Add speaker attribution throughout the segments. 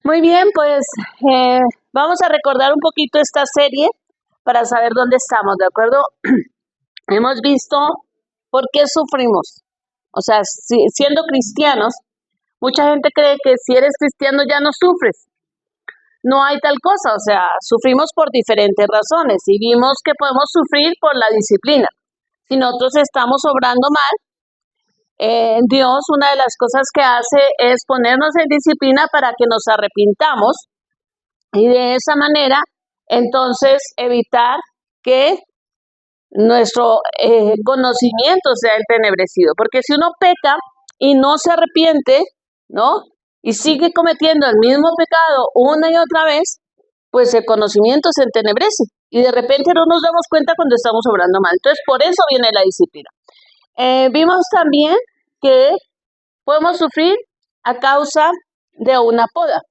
Speaker 1: Muy bien, pues vamos a recordar un poquito esta serie para saber dónde estamos, ¿de acuerdo? Hemos visto por qué sufrimos. O sea, siendo cristianos, mucha gente cree que si eres cristiano ya no sufres. No hay tal cosa, o sea, sufrimos por diferentes razones y vimos que podemos sufrir por la disciplina. Si nosotros estamos obrando mal, Dios, una de las cosas que hace es ponernos en disciplina para que nos arrepintamos y de esa manera, entonces, evitar que nuestro conocimiento sea entenebrecido. Porque si uno peca y no se arrepiente, ¿no? Y sigue cometiendo el mismo pecado una y otra vez, pues el conocimiento se entenebrece. Y de repente no nos damos cuenta cuando estamos obrando mal. Entonces, por eso viene la disciplina. Vimos también que podemos sufrir a causa de una poda,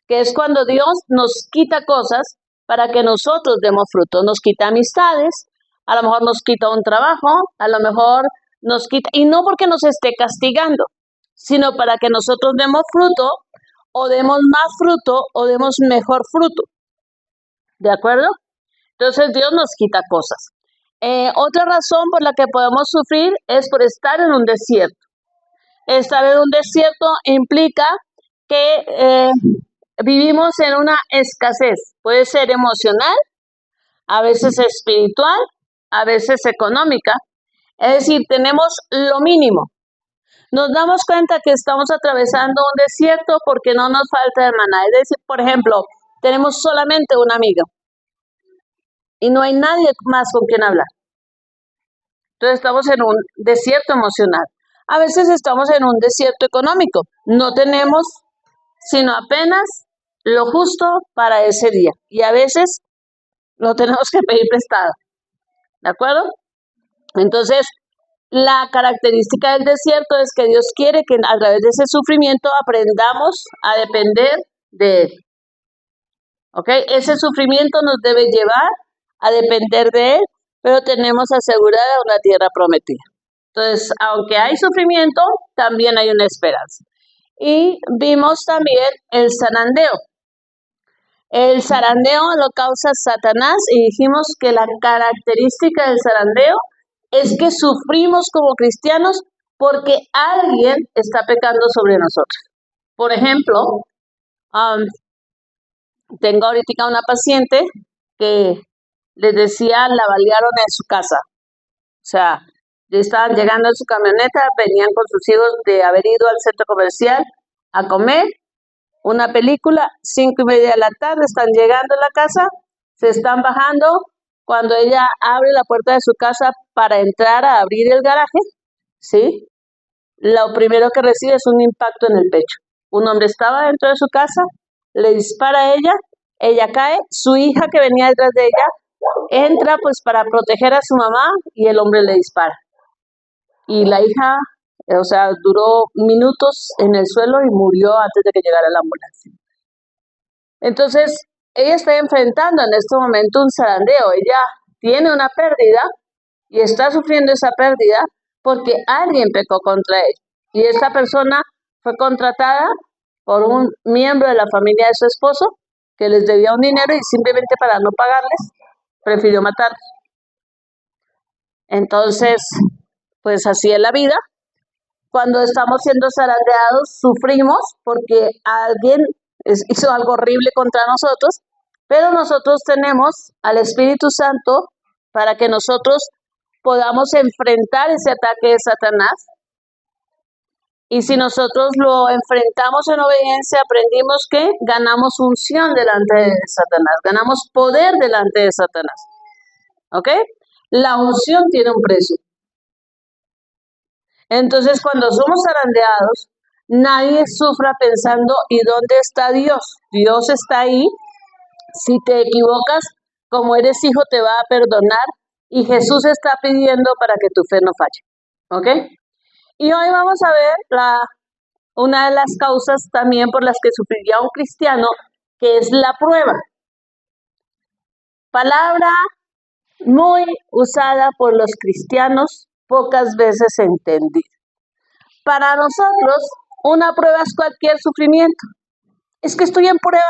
Speaker 1: que es cuando Dios nos quita cosas para que nosotros demos fruto. Nos quita amistades, a lo mejor nos quita un trabajo, a lo mejor nos quita, y no porque nos esté castigando, sino para que nosotros demos fruto, o demos más fruto, o demos mejor fruto. ¿De acuerdo? Entonces Dios nos quita cosas. Otra razón por la que podemos sufrir es por estar en un desierto. Estar en un desierto implica que vivimos en una escasez. Puede ser emocional, a veces espiritual, a veces económica. Es decir, tenemos lo mínimo. Nos damos cuenta que estamos atravesando un desierto porque no nos falta de maná. Es decir, por ejemplo, tenemos solamente una amiga y no hay nadie más con quien hablar. Entonces estamos en un desierto emocional. A veces estamos en un desierto económico. No tenemos sino apenas lo justo para ese día. Y a veces lo tenemos que pedir prestado. ¿De acuerdo? Entonces, la característica del desierto es que Dios quiere que a través de ese sufrimiento aprendamos a depender de Él. ¿Ok? Ese sufrimiento nos debe llevar a depender de Él, pero tenemos asegurada una tierra prometida. Entonces, aunque hay sufrimiento, también hay una esperanza. Y vimos también el zarandeo. El zarandeo lo causa Satanás y dijimos que la característica del zarandeo es que sufrimos como cristianos porque alguien está pecando sobre nosotros. Por ejemplo, tengo ahorita una paciente que les decía la balearon en su casa. O sea, estaban llegando en su camioneta, venían con sus hijos de haber ido al centro comercial a comer una película, 5:30 de la tarde, están llegando a la casa, se están bajando, cuando ella abre la puerta de su casa para entrar a abrir el garaje, ¿sí? Lo primero que recibe es un impacto en el pecho. Un hombre estaba dentro de su casa, le dispara a ella cae, su hija que venía detrás de ella entra pues para proteger a su mamá y el hombre le dispara. Y la hija, o sea, duró minutos en el suelo y murió antes de que llegara la ambulancia. Entonces, ella está enfrentando en este momento un zarandeo. Ella tiene una pérdida y está sufriendo esa pérdida porque alguien pecó contra ella. Y esta persona fue contratada por un miembro de la familia de su esposo que les debía un dinero y simplemente para no pagarles, prefirió matarlos. Entonces, pues así es la vida. Cuando estamos siendo zarandeados, sufrimos porque alguien hizo algo horrible contra nosotros, pero nosotros tenemos al Espíritu Santo para que nosotros podamos enfrentar ese ataque de Satanás. Y si nosotros lo enfrentamos en obediencia, aprendimos que ganamos unción delante de Satanás, ganamos poder delante de Satanás. ¿Ok? La unción tiene un precio. Entonces, cuando somos zarandeados, nadie sufra pensando, ¿y dónde está Dios? Dios está ahí. Si te equivocas, como eres hijo, te va a perdonar. Y Jesús está pidiendo para que tu fe no falle. ¿Ok? Y hoy vamos a ver una de las causas también por las que sufriría un cristiano, que es la prueba. Palabra muy usada por los cristianos, pocas veces entendida. Para nosotros, una prueba es cualquier sufrimiento. Es que estoy en prueba.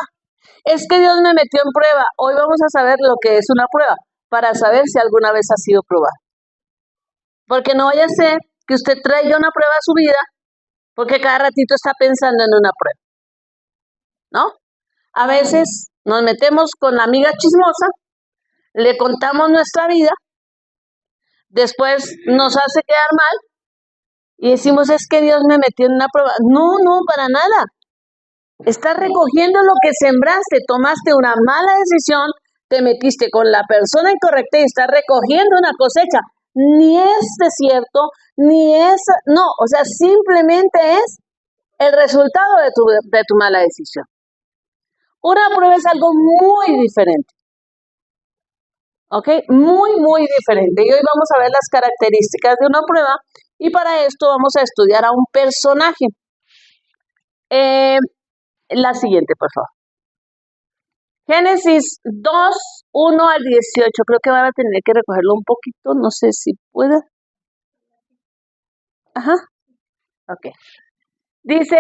Speaker 1: Es que Dios me metió en prueba. Hoy vamos a saber lo que es una prueba, para saber si alguna vez ha sido probado. Porque no vaya a ser que usted traiga una prueba a su vida, porque cada ratito está pensando en una prueba, ¿no? A veces nos metemos con la amiga chismosa, le contamos nuestra vida, después nos hace quedar mal y decimos, es que Dios me metió en una prueba. No, para nada. Estás recogiendo lo que sembraste, tomaste una mala decisión, te metiste con la persona incorrecta y estás recogiendo una cosecha. Ni es desierto, ni es, no, o sea, simplemente es el resultado de tu mala decisión. Una prueba es algo muy diferente. ¿Ok? Muy diferente. Y hoy vamos a ver las características de una prueba y para esto vamos a estudiar a un personaje. La siguiente, por favor. Génesis 2, 1 al 18. Creo que van a tener que recogerlo un poquito. No sé si pueda. Ajá. Ok. Dice,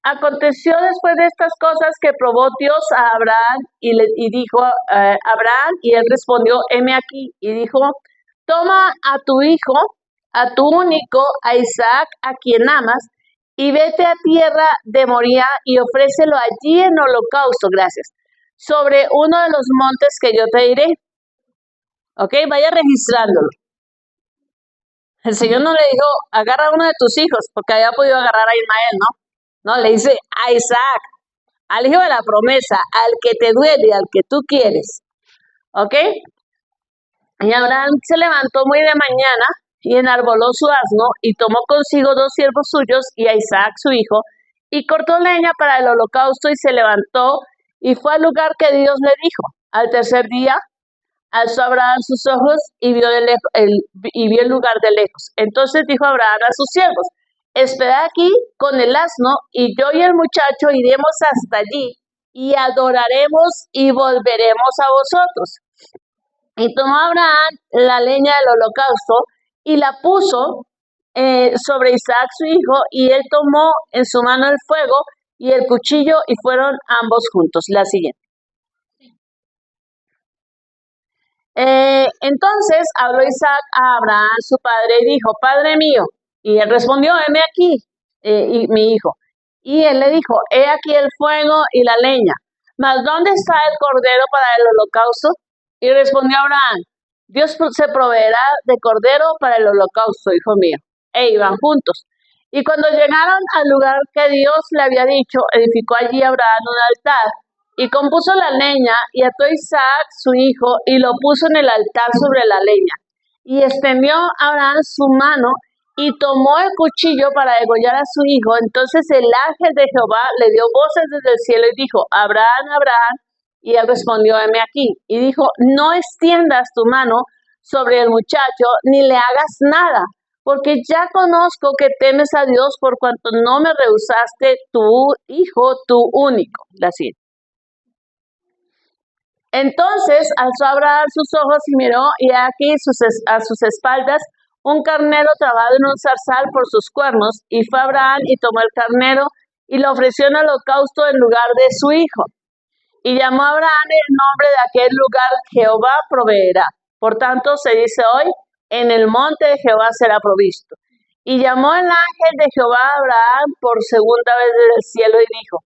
Speaker 1: aconteció después de estas cosas que probó Dios a Abraham y dijo, Abraham, y él respondió, heme aquí. Y dijo, toma a tu hijo, a tu único, a Isaac, a quien amas, y vete a tierra de Moría y ofrécelo allí en holocausto, gracias, sobre uno de los montes que yo te diré. Ok, vaya registrándolo. El Señor no le dijo, agarra a uno de tus hijos, porque había podido agarrar a Ismael, ¿no? No, le dice a Isaac, al hijo de la promesa, al que te duele, al que tú quieres. ¿Ok? Y Abraham se levantó muy de mañana y enarboló su asno y tomó consigo 2 siervos suyos y a Isaac su hijo y cortó leña para el holocausto y se levantó y fue al lugar que Dios le dijo. Al tercer día alzó Abraham sus ojos y vio el lugar de lejos. Entonces dijo Abraham a sus siervos, esperad aquí con el asno y yo y el muchacho iremos hasta allí y adoraremos y volveremos a vosotros. Y tomó Abraham la leña del holocausto y la puso sobre Isaac su hijo y él tomó en su mano el fuego y el cuchillo y fueron ambos juntos. La siguiente. Entonces habló Isaac a Abraham su padre y dijo, Padre mío. Y él respondió, heme aquí, y mi hijo. Y él le dijo, he aquí el fuego y la leña, mas ¿dónde está el cordero para el holocausto? Y respondió Abraham, Dios se proveerá de cordero para el holocausto, hijo mío. E iban juntos. Y cuando llegaron al lugar que Dios le había dicho, edificó allí Abraham un altar y compuso la leña y ató a Isaac su hijo y lo puso en el altar sobre la leña. Y extendió Abraham su mano y tomó el cuchillo para degollar a su hijo. Entonces el ángel de Jehová le dio voces desde el cielo y dijo, Abraham, Abraham. Y él respondió, heme aquí. Y dijo, no extiendas tu mano sobre el muchacho, ni le hagas nada, porque ya conozco que temes a Dios por cuanto no me rehusaste tu hijo, tu único. La siguiente. Entonces alzó Abraham sus ojos y miró, y aquí a sus espaldas un carnero trabado en un zarzal por sus cuernos, y fue Abraham y tomó el carnero y lo ofreció en holocausto en lugar de su hijo. Y llamó a Abraham el nombre de aquel lugar, Jehová proveerá. Por tanto, se dice hoy, en el monte de Jehová será provisto. Y llamó el ángel de Jehová a Abraham por segunda vez desde el cielo y dijo,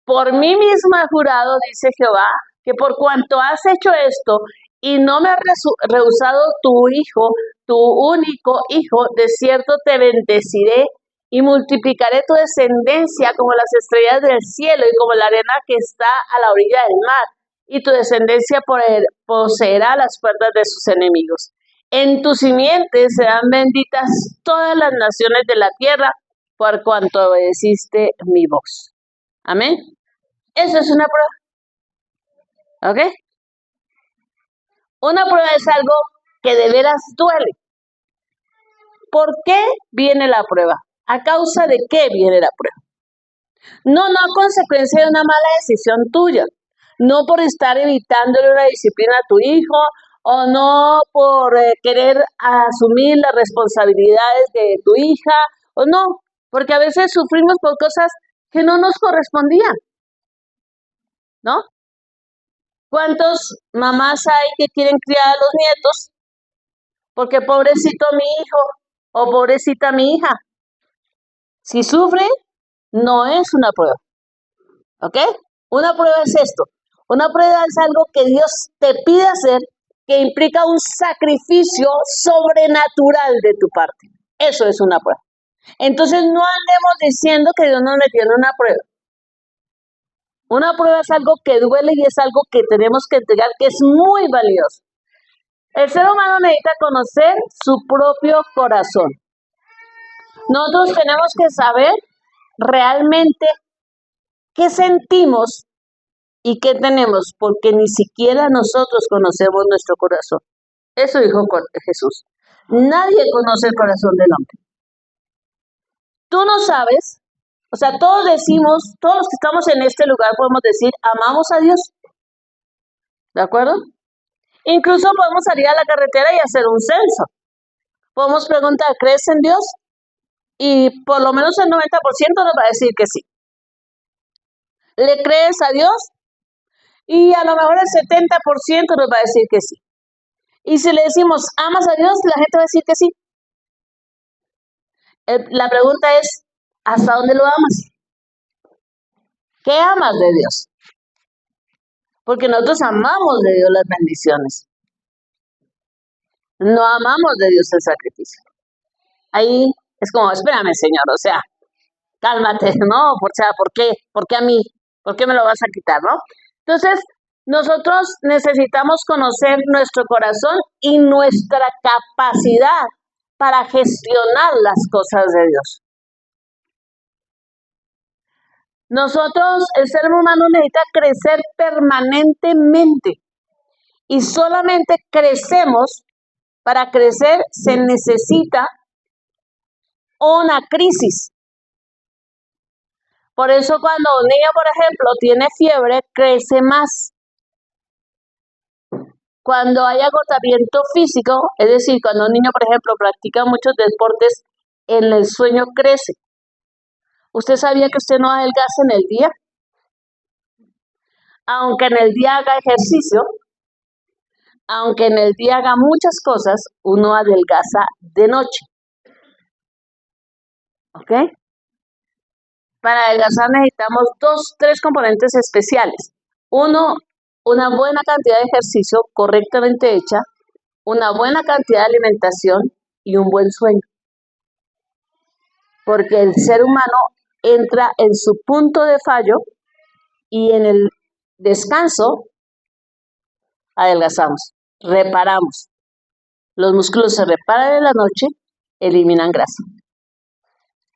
Speaker 1: por mí mismo he jurado, dice Jehová, que por cuanto has hecho esto y no me has rehusado tu hijo, tu único hijo, de cierto te bendeciré y multiplicaré tu descendencia como las estrellas del cielo y como la arena que está a la orilla del mar, y tu descendencia poseerá las puertas de sus enemigos. En tu simiente serán benditas todas las naciones de la tierra, por cuanto obedeciste mi voz. Amén. Eso es una prueba. ¿Ok? Una prueba es algo que de veras duele. ¿Por qué viene la prueba? ¿A causa de qué viene la prueba? No a consecuencia de una mala decisión tuya. No por estar evitándole una disciplina a tu hijo, o no por querer asumir las responsabilidades de tu hija, o no, porque a veces sufrimos por cosas que no nos correspondían. ¿no? ¿Cuántos mamás hay que quieren criar a los nietos? Porque pobrecito mi hijo o pobrecita mi hija. Si sufre, no es una prueba, ¿ok? Una prueba es esto. Una prueba es algo que Dios te pide hacer que implica un sacrificio sobrenatural de tu parte. Eso es una prueba. Entonces no andemos diciendo que Dios nos metió en una prueba. Una prueba es algo que duele y es algo que tenemos que entregar, que es muy valioso. El ser humano necesita conocer su propio corazón. Nosotros tenemos que saber realmente qué sentimos y qué tenemos, porque ni siquiera nosotros conocemos nuestro corazón. Eso dijo Jesús. Nadie conoce el corazón del hombre. Tú no sabes, o sea, todos decimos, todos los que estamos en este lugar podemos decir, amamos a Dios. ¿De acuerdo? Incluso podemos salir a la carretera y hacer un censo. Podemos preguntar, ¿crees en Dios? Y por lo menos el 90% nos va a decir que sí. ¿Le crees a Dios? Y a lo mejor el 70% nos va a decir que sí. Y si le decimos, ¿amas a Dios? La gente va a decir que sí. La pregunta es, ¿hasta dónde lo amas? ¿Qué amas de Dios? Porque nosotros amamos de Dios las bendiciones. No amamos de Dios el sacrificio. Ahí es como, espérame, Señor, o sea, cálmate, ¿no? O sea, ¿por qué? ¿Por qué a mí? ¿Por qué me lo vas a quitar, no? Entonces, nosotros necesitamos conocer nuestro corazón y nuestra capacidad para gestionar las cosas de Dios. Nosotros, el ser humano necesita crecer permanentemente y solamente crecemos. Para crecer se necesita una crisis. Por eso cuando un niño, por ejemplo, tiene fiebre, crece más. Cuando hay agotamiento físico, es decir, cuando un niño, por ejemplo, practica muchos deportes, en el sueño crece. ¿Usted sabía que usted no adelgaza en el día? Aunque en el día haga ejercicio, aunque en el día haga muchas cosas, uno adelgaza de noche. ¿Ok? Para adelgazar necesitamos 3 componentes especiales. Uno, una buena cantidad de ejercicio correctamente hecha, una buena cantidad de alimentación y un buen sueño. Porque el ser humano entra en su punto de fallo y en el descanso adelgazamos, reparamos. Los músculos se reparan en la noche, eliminan grasa.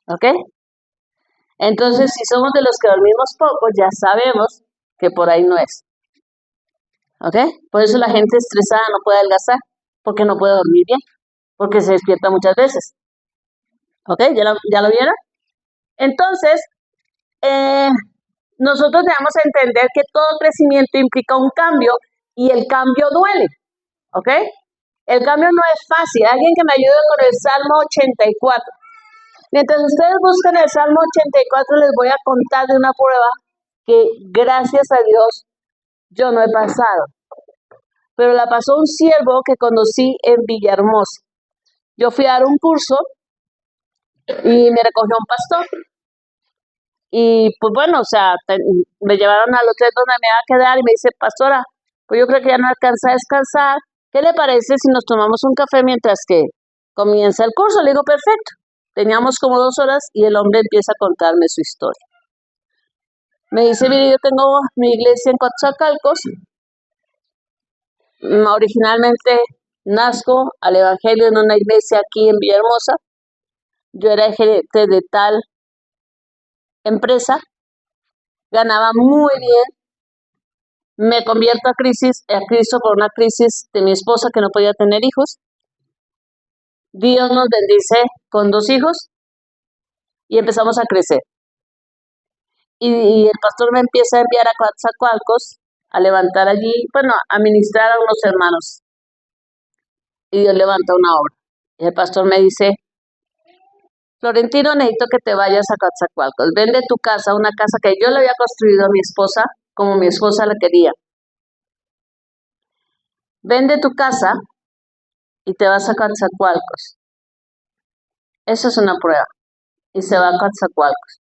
Speaker 1: ¿Ok? Entonces, si somos de los que dormimos poco, ya sabemos que por ahí no es. ¿Ok? Por eso la gente estresada no puede adelgazar, porque no puede dormir bien, porque se despierta muchas veces. ¿Ok? ¿Ya lo vieron? Entonces, nosotros debemos entender que todo crecimiento implica un cambio y el cambio duele. ¿Ok? El cambio no es fácil. Alguien que me ayude con el Salmo 84. Mientras ustedes buscan el Salmo 84, les voy a contar de una prueba que, gracias a Dios, yo no he pasado. Pero la pasó un siervo que conocí en Villahermosa. Yo fui a dar un curso y me recogió un pastor. Y pues bueno, o sea, me llevaron al hotel donde me iba a quedar y me dice, pastora, pues yo creo que ya no alcanza a descansar. ¿Qué le parece si nos tomamos un café mientras que comienza el curso? Le digo, perfecto. Teníamos como 2 horas y el hombre empieza a contarme su historia. Me dice, mire, yo tengo mi iglesia en Coatzacoalcos. Originalmente nazco al evangelio en una iglesia aquí en Villahermosa. Yo era gerente de tal empresa, ganaba muy bien. Me convierto a Cristo por una crisis de mi esposa que no podía tener hijos. Dios nos bendice con 2 hijos y empezamos a crecer. Y el pastor me empieza a enviar a Coatzacoalcos a levantar allí, bueno, a ministrar a unos hermanos. Y Dios levanta una obra. Y el pastor me dice, Florentino, necesito que te vayas a Coatzacoalcos. Vende tu casa, una casa que yo le había construido a mi esposa como mi esposa la quería. Vende tu casa y te vas a Coatzacoalcos. Eso es una prueba. Y se va a Coatzacoalcos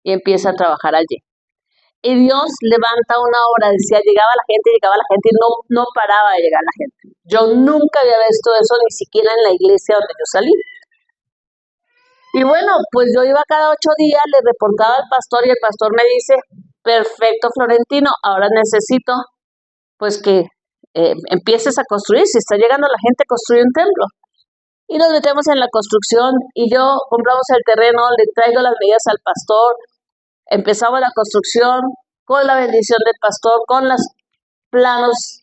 Speaker 1: y empieza a trabajar allí. Y Dios levanta una obra, decía, llegaba la gente y no paraba de llegar la gente. Yo nunca había visto eso, ni siquiera en la iglesia donde yo salí. Y bueno, pues yo iba cada 8 días, le reportaba al pastor y el pastor me dice, perfecto Florentino, ahora necesito pues que empieces a construir, si está llegando la gente, construye un templo. Y nos metemos en la construcción y yo compramos el terreno, le traigo las medidas al pastor, empezamos la construcción con la bendición del pastor, con los planos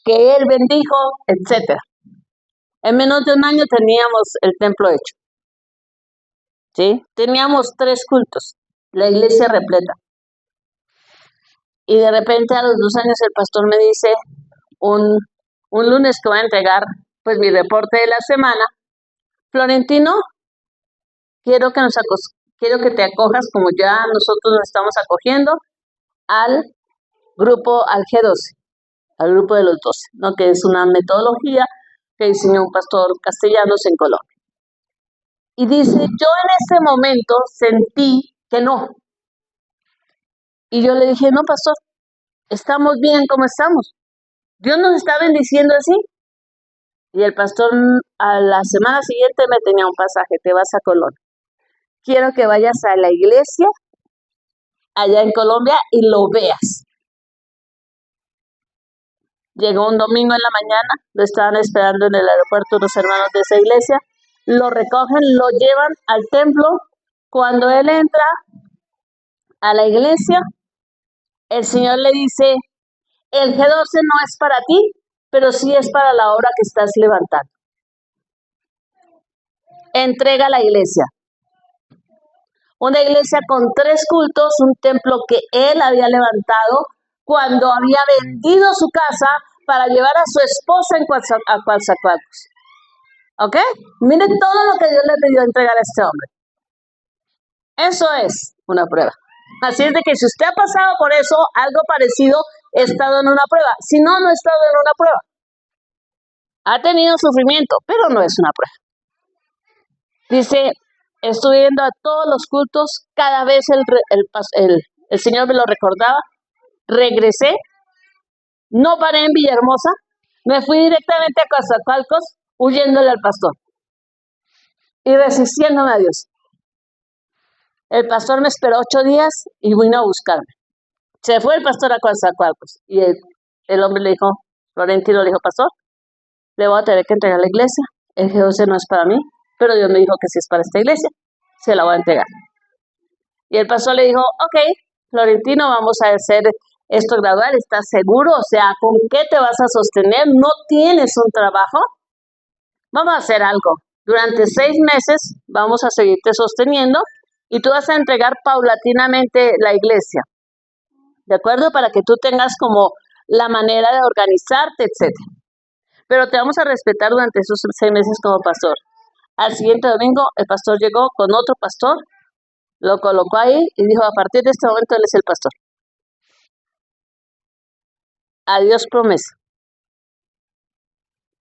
Speaker 1: que él bendijo, etcétera. En menos de un año teníamos el templo hecho. ¿Sí? Teníamos 3 cultos, la iglesia repleta. Y de repente a los 2 años el pastor me dice, un lunes que voy a entregar pues mi reporte de la semana, Florentino, quiero que te acojas como ya nosotros nos estamos acogiendo al grupo, al G12, al grupo de los 12, ¿no? Que es una metodología que diseñó un pastor castellanos en Colombia. Y dice, yo en ese momento sentí que no. Y yo le dije, no, pastor, estamos bien como estamos. Dios nos está bendiciendo así. Y el pastor a la semana siguiente me tenía un pasaje, te vas a Colombia. Quiero que vayas a la iglesia allá en Colombia y lo veas. Llegó un domingo en la mañana, lo estaban esperando en el aeropuerto unos hermanos de esa iglesia, lo recogen, lo llevan al templo. Cuando él entra a la iglesia, el Señor le dice, el G12 no es para ti, pero sí es para la obra que estás levantando. Entrega la iglesia. Una iglesia con 3 cultos, un templo que él había levantado cuando había vendido su casa para llevar a su esposa a Coatzacoalcos. ¿Ok? Miren todo lo que Dios le pidió entregar a este hombre. Eso es una prueba. Así es de que si usted ha pasado por eso, algo parecido, he estado en una prueba. Si no, no he estado en una prueba. Ha tenido sufrimiento, pero no es una prueba. Dice, estuve yendo a todos los cultos, cada vez el Señor me lo recordaba, regresé, no paré en Villahermosa, me fui directamente a Coatzacoalcos, huyéndole al pastor y resistiéndome a Dios. El pastor me esperó 8 días y vino a buscarme. Se fue el pastor a Coatzacoalcos y el hombre le dijo, Florentino le dijo, pastor, le voy a tener que entregar la iglesia, el G12 no es para mí, pero Dios me dijo que si es para esta iglesia, se la voy a entregar. Y el pastor le dijo, ok, Florentino, vamos a hacer esto gradual, ¿estás seguro? O sea, ¿con qué te vas a sostener? ¿No tienes un trabajo? Vamos a hacer algo. Durante 6 meses vamos a seguirte sosteniendo y tú vas a entregar paulatinamente la iglesia, ¿de acuerdo? Para que tú tengas como la manera de organizarte, etcétera. Pero te vamos a respetar durante esos 6 meses como pastor. Al siguiente domingo, el pastor llegó con otro pastor, lo colocó ahí y dijo, a partir de este momento él es el pastor. Adiós promesa.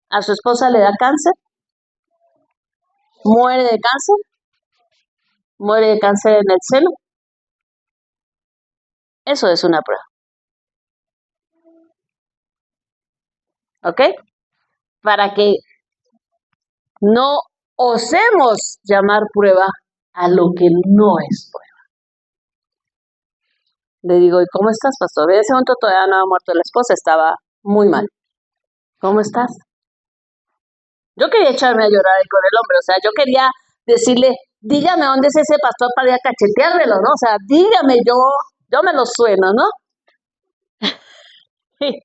Speaker 1: A su esposa le da cáncer, muere de cáncer en el seno. Eso es una prueba. ¿Ok? Para que no osemos llamar prueba a lo que no es prueba. Le digo, ¿y cómo estás, pastor? En ese momento todavía no había muerto la esposa, estaba muy mal. ¿Cómo estás? Yo quería echarme a llorar ahí con el hombre, o sea, yo quería decirle, dígame dónde es ese pastor para ir a cacheteármelo, ¿no? O sea, dígame, yo me lo sueno, ¿no? Y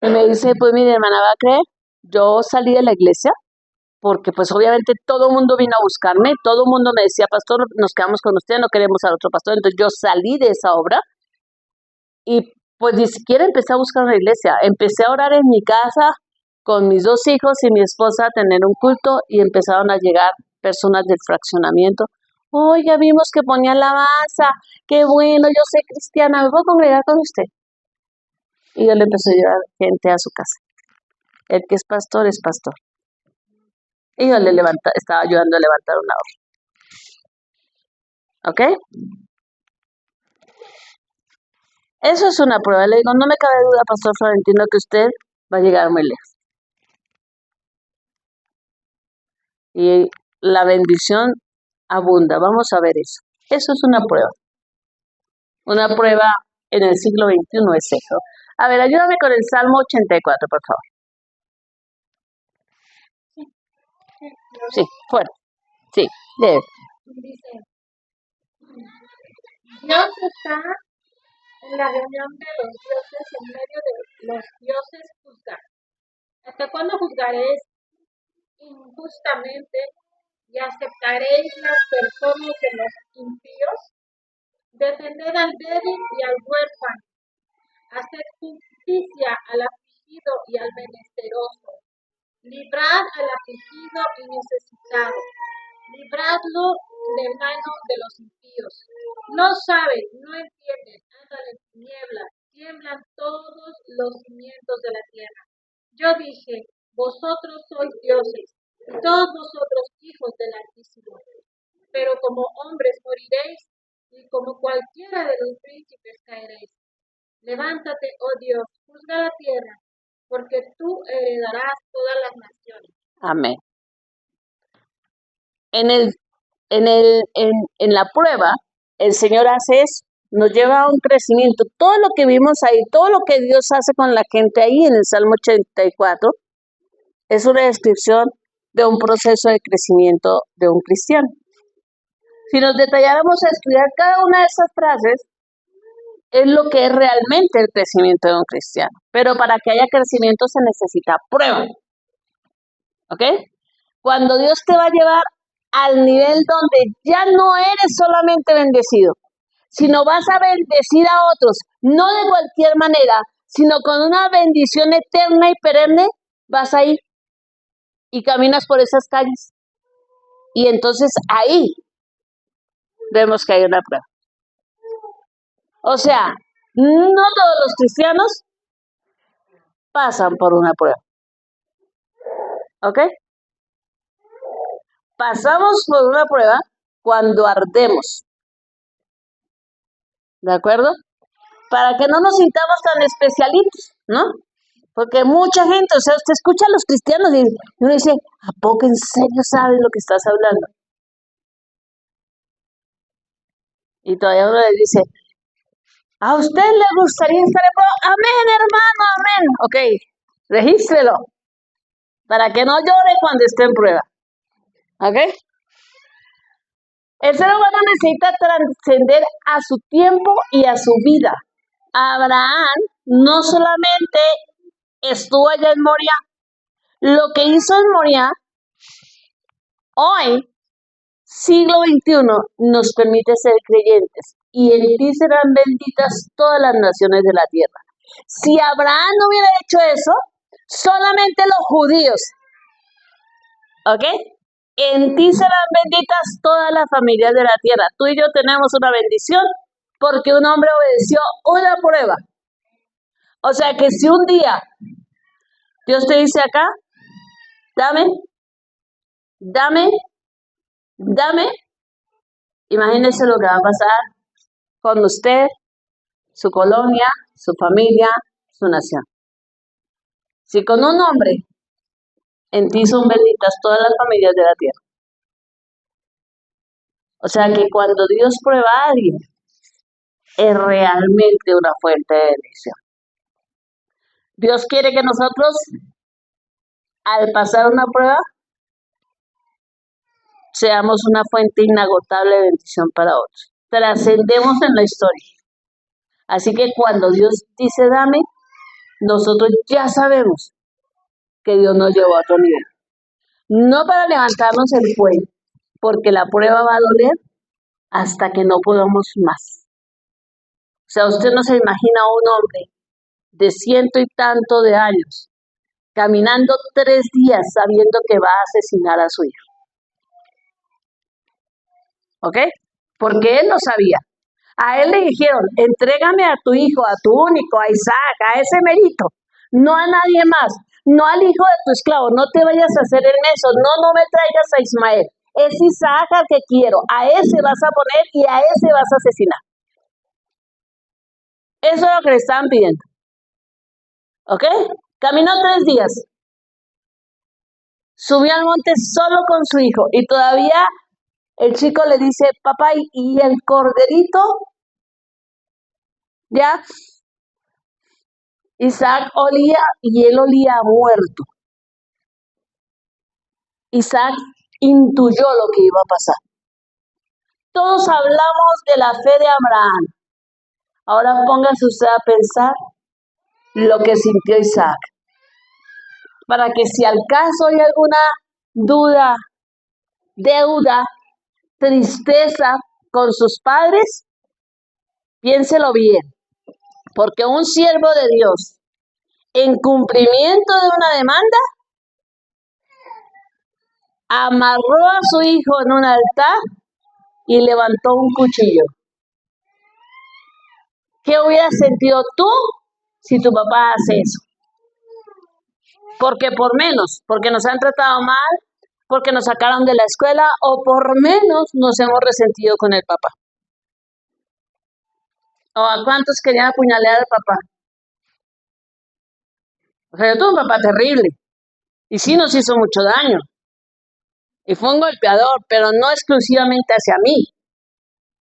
Speaker 1: me dice, pues mire, hermana, ¿va a creer? Yo salí de la iglesia porque pues obviamente todo el mundo vino a buscarme, todo el mundo me decía, pastor, nos quedamos con usted, no queremos al otro pastor, entonces yo salí de esa obra y pues ni siquiera empecé a buscar una iglesia, empecé a orar en mi casa con mis 2 hijos y mi esposa a tener un culto y empezaron a llegar personas del fraccionamiento, Oiga, vimos que ponía alabanza, qué bueno, yo soy cristiana, ¿me puedo congregar con usted? Y yo le empecé a llevar gente a su casa. El que es pastor es pastor. Y yo estaba ayudando a levantar una obra. ¿Ok? Eso es una prueba. Le digo, no me cabe duda, Pastor Florentino, que usted va a llegar muy lejos. Y la bendición abunda. Vamos a ver eso. Eso es una prueba. Una prueba en el siglo XXI es eso. A ver, ayúdame con el Salmo 84, por favor. Sí, fuerte. Sí, lee.
Speaker 2: Dice, Dios está en la reunión de los dioses, en medio de los dioses juzgar. ¿Hasta cuándo juzgaréis injustamente y aceptaréis las personas de los impíos? Defended al débil y al huérfano. Haced justicia al afligido y al menesteroso. Librad al afligido y necesitado. Libradlo de mano de los impíos. No saben, no entienden, andan en tinieblas, tiemblan todos los cimientos de la tierra. Yo dije, vosotros sois dioses, y todos vosotros hijos del Altísimo. Pero como hombres moriréis, y como cualquiera de los príncipes caeréis. Levántate, oh Dios, juzga la tierra, porque tú heredarás todas las naciones.
Speaker 1: Amén. En la prueba, el Señor hace eso, nos lleva a un crecimiento. Todo lo que vimos ahí, todo lo que Dios hace con la gente ahí en el Salmo 84, es una descripción de un proceso de crecimiento de un cristiano. Si nos detalláramos a estudiar cada una de esas frases, es lo que es realmente el crecimiento de un cristiano. Pero para que haya crecimiento se necesita prueba. ¿Ok? Cuando Dios te va a llevar al nivel donde ya no eres solamente bendecido, sino vas a bendecir a otros, no de cualquier manera, sino con una bendición eterna y perenne, vas a ir y caminas por esas calles. Y entonces ahí vemos que hay una prueba. O sea, no todos los cristianos pasan por una prueba. ¿Ok? Pasamos por una prueba cuando ardemos. ¿De acuerdo? Para que no nos sintamos tan especialitos, ¿no? Porque mucha gente, o sea, usted escucha a los cristianos y uno dice, ¿a poco en serio sabes lo que estás hablando? Y todavía uno le dice, ¿a usted le gustaría estar en prueba? Amén, hermano, amén. Ok, regístrelo, para que no llore cuando esté en prueba. ¿Ok? El ser humano necesita trascender a su tiempo y a su vida. Abraham no solamente estuvo allá en Moria, lo que hizo en Moria, hoy, siglo XXI, nos permite ser creyentes. Y en ti serán benditas todas las naciones de la tierra. Si Abraham no hubiera hecho eso, solamente los judíos, ¿ok? En ti serán benditas todas las familias de la tierra. Tú y yo tenemos una bendición porque un hombre obedeció una prueba. O sea que si un día Dios te dice acá, dame, imagínese lo que va a pasar con usted, su colonia, su familia, su nación. Si con un hombre en ti son benditas todas las familias de la tierra. O sea que cuando Dios prueba a alguien, es realmente una fuente de bendición. Dios quiere que nosotros, al pasar una prueba, seamos una fuente inagotable de bendición para otros. Trascendemos en la historia. Así que cuando Dios dice dame, nosotros ya sabemos que Dios nos llevó a otro nivel. No para levantarnos el cuello, porque la prueba va a doler hasta que no podamos más. O sea, usted no se imagina a un hombre de 100 y tanto de años caminando 3 días sabiendo que va a asesinar a su hijo. ¿ok? Porque él lo sabía. A él le dijeron, entrégame a tu hijo, a tu único, a Isaac, a ese merito, no a nadie más, no al hijo de tu esclavo, no te vayas a hacer el menso, no me traigas a Ismael, es Isaac al que quiero, a ese vas a poner y a ese vas a asesinar. Eso es lo que le estaban pidiendo, ¿ok? Caminó 3 días, subió al monte solo con su hijo y todavía el chico le dice, papá, ¿y el corderito? Ya, Isaac olía y él olía muerto. Isaac intuyó lo que iba a pasar. Todos hablamos de la fe de Abraham. Ahora póngase usted a pensar lo que sintió Isaac. Para que si al caso hay alguna duda, deuda, tristeza con sus padres, piénselo bien. Porque un siervo de Dios, en cumplimiento de una demanda, amarró a su hijo en un altar y levantó un cuchillo. ¿Qué hubieras sentido tú si tu papá hace eso? Porque por menos, porque nos han tratado mal, porque nos sacaron de la escuela o por menos nos hemos resentido con el papá. ¿O a cuántos querían apuñalar al papá? O sea, yo tuve un papá terrible y sí nos hizo mucho daño. Y fue un golpeador, pero no exclusivamente hacia mí.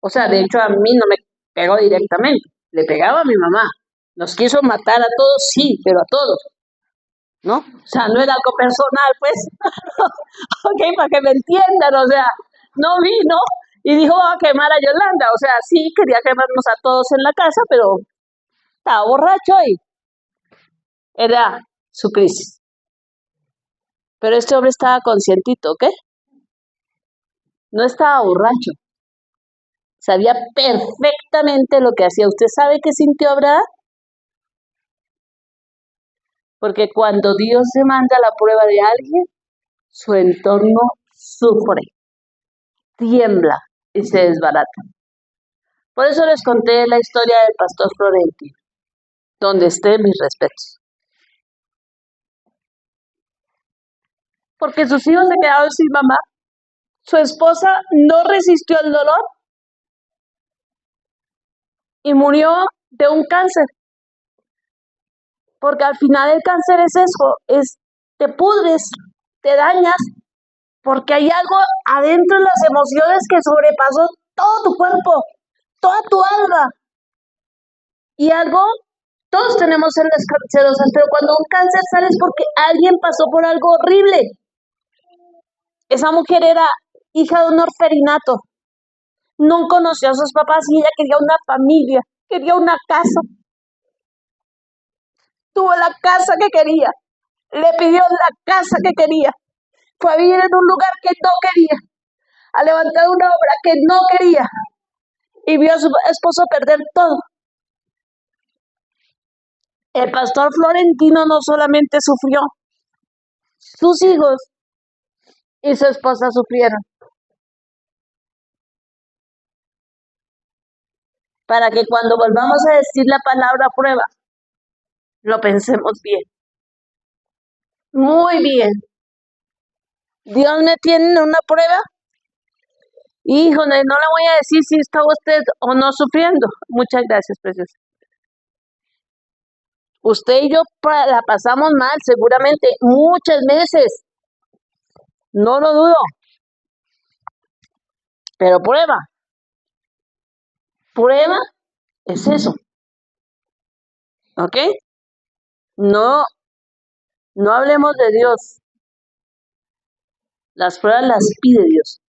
Speaker 1: O sea, de hecho a mí no me pegó directamente, le pegaba a mi mamá. Nos quiso matar a todos, sí, pero a todos, ¿no? O sea, no era algo personal, pues. Ok, para que me entiendan, o sea, no vino y dijo, va a quemar a Yolanda. O sea, sí, quería quemarnos a todos en la casa, pero estaba borracho y era su crisis. Pero este hombre estaba conscientito, ¿ok? No estaba borracho. Sabía perfectamente lo que hacía. ¿Usted sabe qué sintió Abraham? Porque cuando Dios demanda la prueba de alguien, su entorno sufre, tiembla y se desbarata. Por eso les conté la historia del pastor Florentino. Donde esté, mis respetos. Porque sus hijos se quedaron sin mamá. Su esposa no resistió el dolor y murió de un cáncer. Porque al final el cáncer es eso, te pudres, te dañas, porque hay algo adentro en las emociones que sobrepasó todo tu cuerpo, toda tu alma. Y algo, todos tenemos células cancerosas, pero cuando un cáncer sale es porque alguien pasó por algo horrible. Esa mujer era hija de un orferinato, no conoció a sus papás y ella quería una familia, quería una casa. Tuvo la casa que quería, le pidió la casa que quería, fue a vivir en un lugar que no quería, a levantar una obra que no quería y vio a su esposo perder todo. El pastor Florentino no solamente sufrió, sus hijos y su esposa sufrieron. Para que cuando volvamos a decir la palabra prueba, lo pensemos bien. Muy bien. Dios me tiene en una prueba. Híjole, no le voy a decir si está usted o no sufriendo. Muchas gracias, preciosa. Usted y yo la pasamos mal, seguramente, muchas veces. No lo dudo. Pero prueba. Prueba es eso. ¿Ok? No hablemos de Dios. Las pruebas las pide Dios.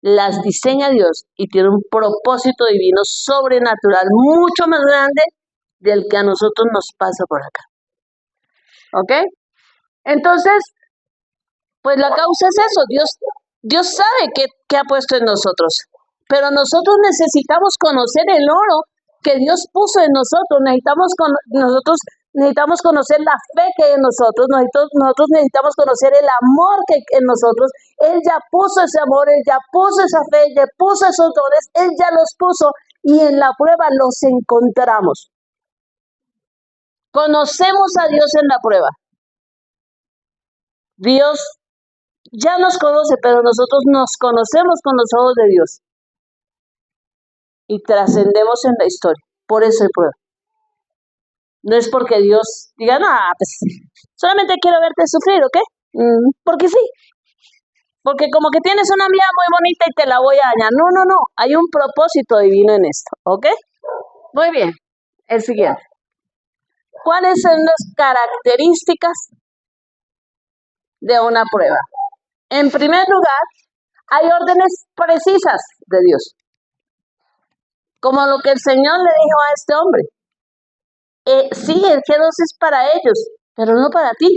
Speaker 1: Las diseña Dios y tiene un propósito divino sobrenatural mucho más grande del que a nosotros nos pasa por acá. ¿Ok? Entonces, pues la causa es eso. Dios sabe qué ha puesto en nosotros. Pero nosotros necesitamos conocer el oro que Dios puso en nosotros. Necesitamos conocer la fe que hay en nosotros. Nosotros necesitamos conocer el amor que hay en nosotros. Él ya puso ese amor, Él ya puso esa fe, Él ya puso esos dones, Él ya los puso y en la prueba los encontramos. Conocemos a Dios en la prueba. Dios ya nos conoce, pero nosotros nos conocemos con los ojos de Dios y trascendemos en la historia. Por eso hay prueba. No es porque Dios diga, no, pues solamente quiero verte sufrir, ¿ok? Porque sí. Porque como que tienes una amiga muy bonita y te la voy a dañar. No. Hay un propósito divino en esto, ¿ok? Muy bien. El siguiente. ¿Cuáles son las características de una prueba? En primer lugar, hay órdenes precisas de Dios. Como lo que el Señor le dijo a este hombre. Sí, el G2 es para ellos, pero no para ti.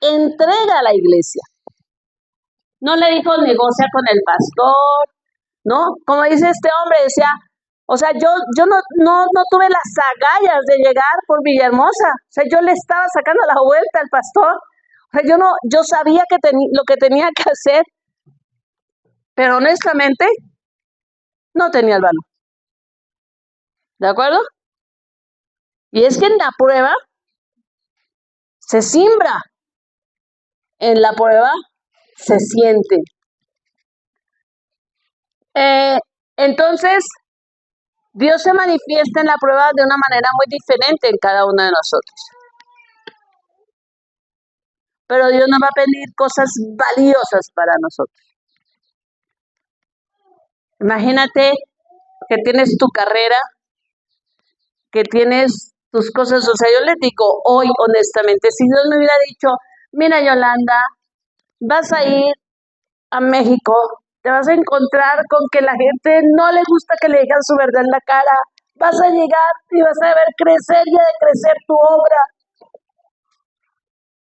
Speaker 1: Entrega a la iglesia. No le dijo negocia con el pastor, ¿no? Como dice este hombre, decía, o sea, yo no tuve las agallas de llegar por Villahermosa. O sea, yo le estaba sacando la vuelta al pastor. O sea, yo sabía lo que tenía que hacer, pero honestamente no tenía el valor. ¿De acuerdo? Y es que en la prueba se siembra, en la prueba se siente. Entonces, Dios se manifiesta en la prueba de una manera muy diferente en cada uno de nosotros. Pero Dios nos va a pedir cosas valiosas para nosotros. Imagínate que tienes tu carrera, que tienes tus cosas. O sea, yo les digo hoy, honestamente, si Dios me hubiera dicho, mira, Yolanda, vas a ir a México, te vas a encontrar con que la gente no le gusta que le digan su verdad en la cara, vas a llegar y vas a ver crecer y a crecer tu obra.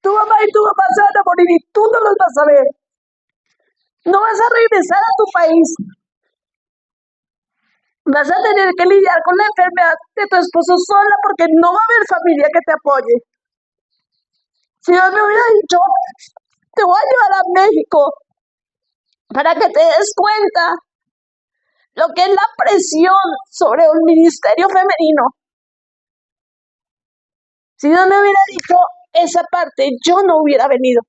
Speaker 1: Tu mamá y tu papá se van a morir y tú no los vas a ver. No vas a regresar a tu país. Vas a tener que lidiar con la enfermedad de tu esposo sola porque no va a haber familia que te apoye. Si Dios me hubiera dicho, te voy a llevar a México para que te des cuenta lo que es la presión sobre un ministerio femenino. Si Dios me hubiera dicho esa parte, yo no hubiera venido.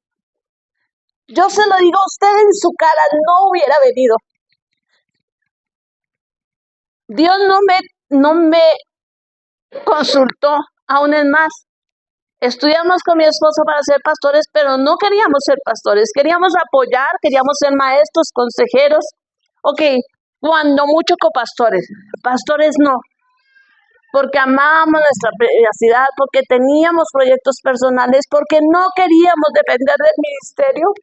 Speaker 1: Yo se lo digo a usted en su cara, no hubiera venido. Dios no me consultó, aún es más. Estudiamos con mi esposo para ser pastores, pero no queríamos ser pastores, queríamos apoyar, queríamos ser maestros, consejeros. Ok, cuando mucho copastores, pastores no, porque amábamos nuestra privacidad, porque teníamos proyectos personales, porque no queríamos depender del ministerio.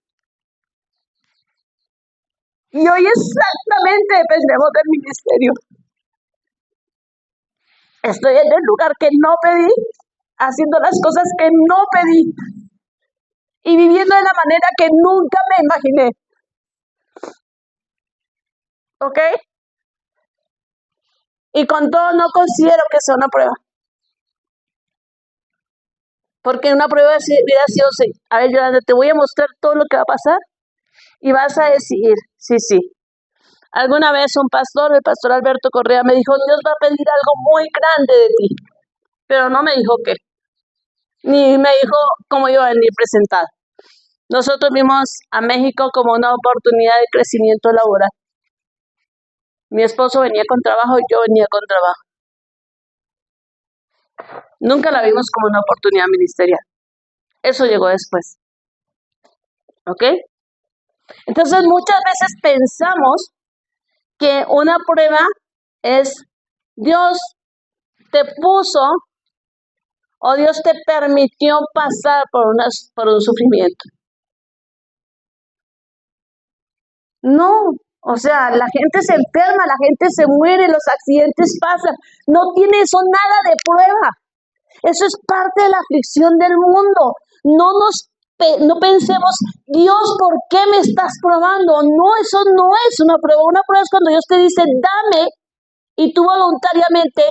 Speaker 1: Y hoy exactamente dependemos del ministerio. Estoy en el lugar que no pedí, haciendo las cosas que no pedí y viviendo de la manera que nunca me imaginé. ¿Ok? Y con todo no considero que sea una prueba. Porque una prueba hubiera sido, a ver, Yolanda, te voy a mostrar todo lo que va a pasar y vas a decidir, sí. Alguna vez un pastor, el pastor Alberto Correa, me dijo, Dios va a pedir algo muy grande de ti, pero no me dijo qué, ni me dijo cómo iba a venir presentado. Nosotros vimos a México como una oportunidad de crecimiento laboral. Mi esposo venía con trabajo y yo venía con trabajo. Nunca la vimos como una oportunidad ministerial. Eso llegó después. ¿Ok? Entonces muchas veces pensamos que una prueba es Dios te puso o Dios te permitió pasar por un sufrimiento. No, o sea, la gente se enferma, la gente se muere, los accidentes pasan. No tiene eso nada de prueba. Eso es parte de la aflicción del mundo. No pensemos, Dios, ¿por qué me estás probando? No, eso no es una prueba. Una prueba es cuando Dios te dice, dame, y tú voluntariamente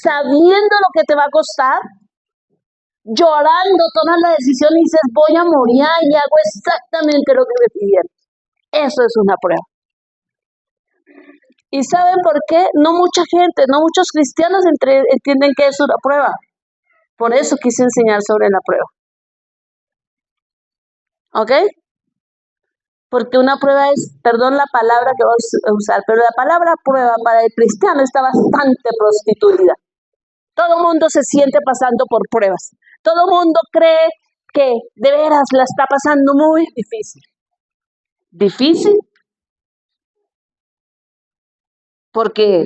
Speaker 1: sabiendo lo que te va a costar, llorando, tomas la decisión y dices, voy a morir y hago exactamente lo que me pidieron. Eso es una prueba. ¿Y saben por qué? No mucha gente, no muchos cristianos entienden que es una prueba. Por eso quise enseñar sobre la prueba. ¿Ok? Porque una prueba es, perdón la palabra que vamos a usar, pero la palabra prueba para el cristiano está bastante prostituida. Todo el mundo se siente pasando por pruebas. Todo el mundo cree que de veras la está pasando muy difícil. ¿Difícil? Porque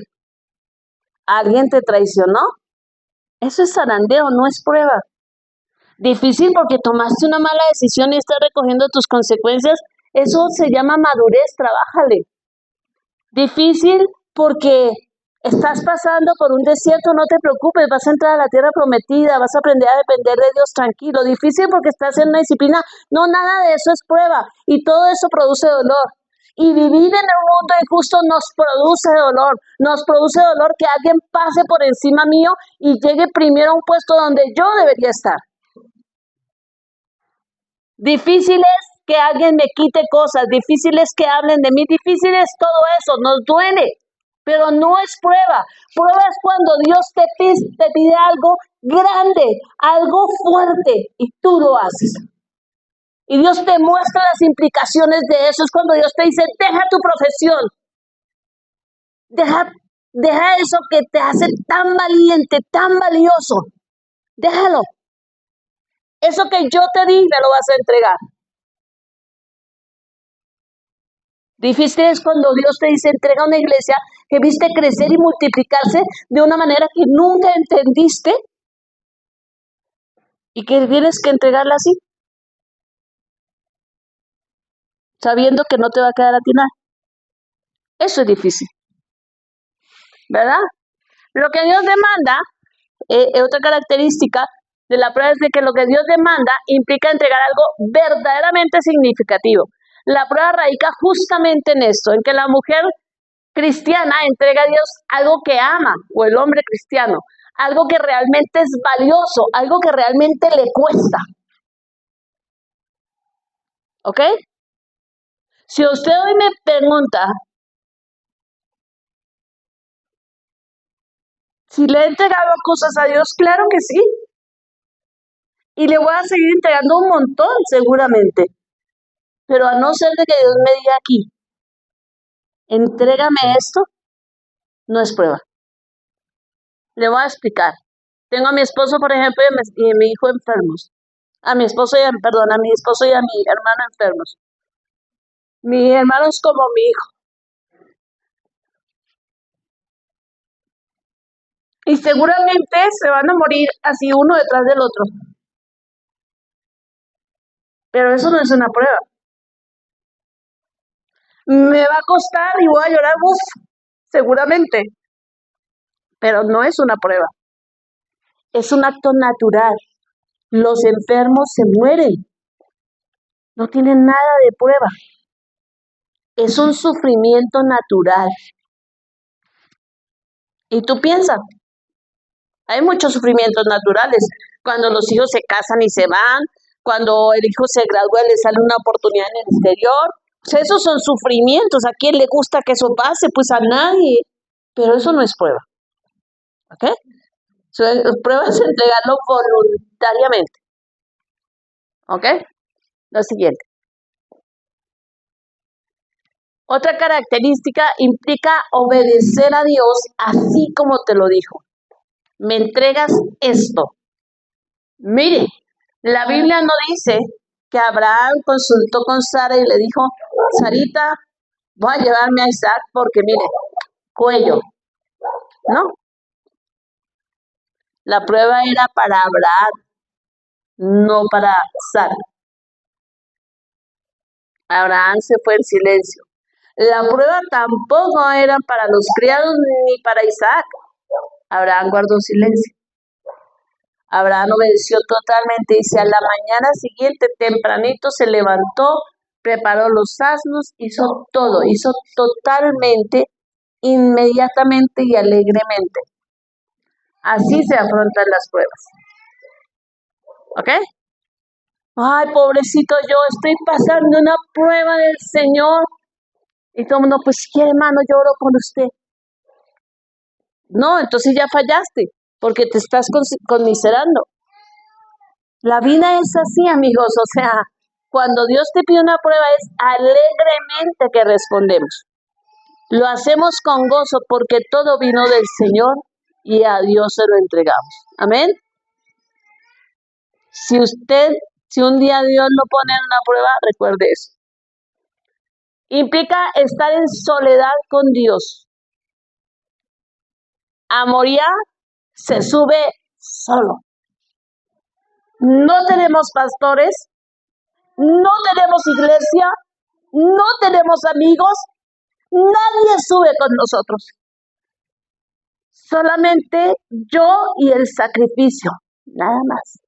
Speaker 1: alguien te traicionó. Eso es zarandeo, no es prueba. Difícil porque tomaste una mala decisión y estás recogiendo tus consecuencias. Eso se llama madurez, trabájale. Difícil porque estás pasando por un desierto, no te preocupes, vas a entrar a la tierra prometida, vas a aprender a depender de Dios tranquilo. Difícil porque estás en una disciplina, no, nada de eso es prueba y todo eso produce dolor. Y vivir en un mundo injusto nos produce dolor que alguien pase por encima mío y llegue primero a un puesto donde yo debería estar. Difícil es que alguien me quite cosas, difícil es que hablen de mí, difícil es todo eso, nos duele, pero no es prueba. Prueba es cuando Dios te pide algo grande, algo fuerte, y tú lo haces. Y Dios te muestra las implicaciones de eso. Es cuando Dios te dice, deja tu profesión, deja eso que te hace tan valiente, tan valioso, déjalo. Eso que yo te di, me lo vas a entregar. Difícil es cuando Dios te dice, entrega una iglesia que viste crecer y multiplicarse de una manera que nunca entendiste y que tienes que entregarla así, sabiendo que no te va a quedar a ti nada. Eso es difícil, ¿verdad? Lo que Dios demanda, otra característica de la prueba es de que lo que Dios demanda implica entregar algo verdaderamente significativo. La prueba radica justamente en esto, en que la mujer cristiana entrega a Dios algo que ama, o el hombre cristiano, algo que realmente es valioso, algo que realmente le cuesta. ¿Ok? Si usted hoy me pregunta si le he entregado cosas a Dios, claro que sí. Y le voy a seguir entregando un montón, seguramente. Pero a no ser de que Dios me diga aquí, entrégame esto, no es prueba. Le voy a explicar. Tengo a mi esposo, por ejemplo, y a mi hijo enfermos. A mi esposo y a mi hermano enfermos. Mi hermano es como mi hijo. Y seguramente se van a morir así uno detrás del otro. Pero eso no es una prueba. Me va a costar y voy a llorar, seguramente. Pero no es una prueba. Es un acto natural. Los enfermos se mueren. No tienen nada de prueba. Es un sufrimiento natural. Y tú piensas, hay muchos sufrimientos naturales. Cuando los hijos se casan y se van, cuando el hijo se gradúa y le sale una oportunidad en el exterior. Pues esos son sufrimientos. ¿A quién le gusta que eso pase? Pues a nadie. Pero eso no es prueba. ¿Ok? Prueba es entregarlo voluntariamente. ¿Ok? Lo siguiente. Otra característica implica obedecer a Dios así como te lo dijo. Me entregas esto. Mire, la Biblia no dice que Abraham consultó con Sara y le dijo, Sarita, voy a llevarme a Isaac porque mire, cuello. No. La prueba era para Abraham, no para Sara. Abraham se fue en silencio. La prueba tampoco era para los criados ni para Isaac. Abraham guardó silencio. Abraham obedeció totalmente. Dice, a la mañana siguiente, tempranito, se levantó, preparó los asnos, hizo todo, hizo totalmente, inmediatamente y alegremente. Así se afrontan las pruebas. ¿Ok? Ay, pobrecito, yo estoy pasando una prueba del Señor. Y todo el mundo, pues si quiere, hermano, yo oro con usted. No, entonces ya fallaste, porque te estás conmiserando. La vida es así, amigos, o sea, cuando Dios te pide una prueba es alegremente que respondemos. Lo hacemos con gozo porque todo vino del Señor y a Dios se lo entregamos. Amén. Si un día Dios lo pone en una prueba, recuerde eso. Implica estar en soledad con Dios. A Moriah se sube solo. No tenemos pastores, no tenemos iglesia, no tenemos amigos, nadie sube con nosotros. Solamente yo y el sacrificio, nada más.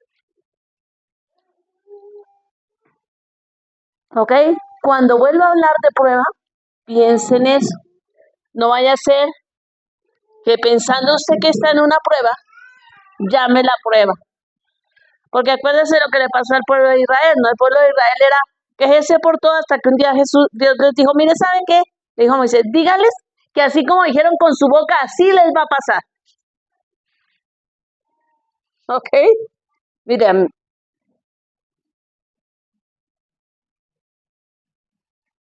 Speaker 1: ¿Ok? Cuando vuelva a hablar de prueba, piense en eso. No vaya a ser que pensando usted que está en una prueba, llame la prueba. Porque acuérdese lo que le pasó al pueblo de Israel, ¿no? El pueblo de Israel era quejese por todo hasta que un día Dios les dijo, mire, ¿saben qué? Le dijo Moisés, dígales que así como dijeron con su boca, así les va a pasar. ¿Ok? Miren,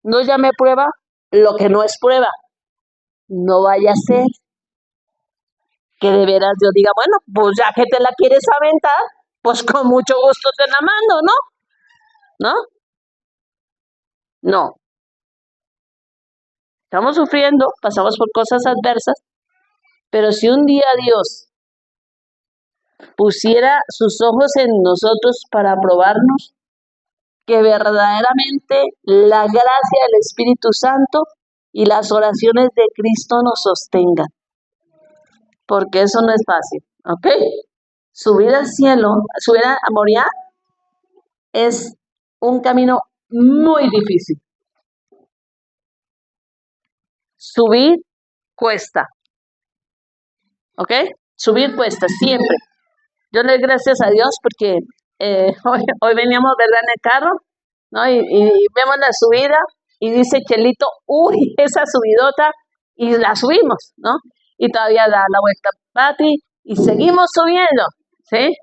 Speaker 1: no llame prueba lo que no es prueba. No vaya a ser que de veras Dios diga, bueno, pues ya que te la quieres aventar, pues con mucho gusto te la mando, ¿no? ¿No? No. Estamos sufriendo, pasamos por cosas adversas, pero si un día Dios pusiera sus ojos en nosotros para probarnos, que verdaderamente la gracia del Espíritu Santo y las oraciones de Cristo nos sostengan. Porque eso no es fácil, ¿ok? Subir al cielo, subir a Moriah es un camino muy difícil. Subir cuesta, ¿ok? Subir cuesta siempre. Yo le doy gracias a Dios porque hoy veníamos, ¿verdad?, en el carro, ¿no? Y vemos la subida y dice Chelito, uy, esa subidota, y la subimos, ¿no? Y todavía da la vuelta Pati y seguimos subiendo, ¿sí?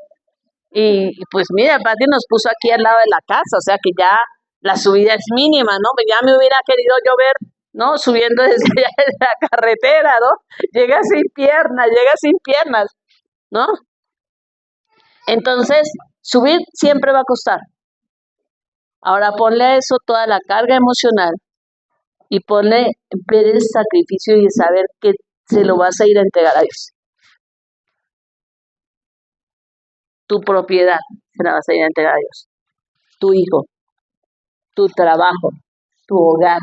Speaker 1: Y pues mira, Pati nos puso aquí al lado de la casa, o sea que ya la subida es mínima, ¿no? Ya me hubiera querido yo ver, ¿no? Subiendo desde allá de la carretera, ¿no? Llega sin piernas, ¿no? Entonces, subir siempre va a costar. Ahora ponle a eso toda la carga emocional y ponle ver el sacrificio y saber que se lo vas a ir a entregar a Dios. Tu propiedad se la vas a ir a entregar a Dios. Tu hijo, tu trabajo, tu hogar.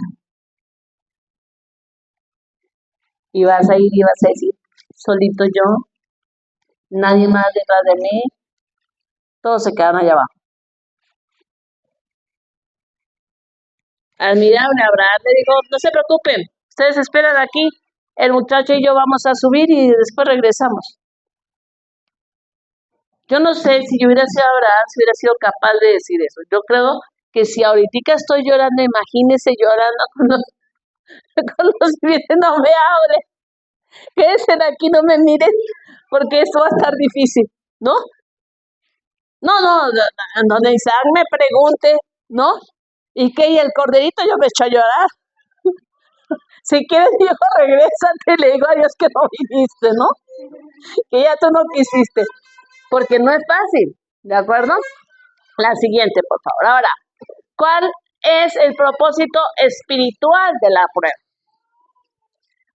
Speaker 1: Y vas a ir y vas a decir, solito yo, nadie más detrás de mí, todos se quedan allá abajo. Admirable, Abraham le dijo, no se preocupen, ustedes esperan aquí, el muchacho y yo vamos a subir y después regresamos. Yo no sé si yo hubiera sido Abraham, si hubiera sido capaz de decir eso. Yo creo que si ahorita estoy llorando, imagínese llorando con los pies, no me hable. Quédense aquí, no me miren, porque esto va a estar difícil, ¿no? No, donde Isaac me pregunte, ¿no? ¿Y qué? ¿Y el corderito? Yo me echo a llorar. Si quieres, Dios, regrésate, le digo a Dios que no viniste, ¿no? Que ya tú no quisiste. Porque no es fácil, ¿de acuerdo? La siguiente, por favor. Ahora, ¿cuál es el propósito espiritual de la prueba?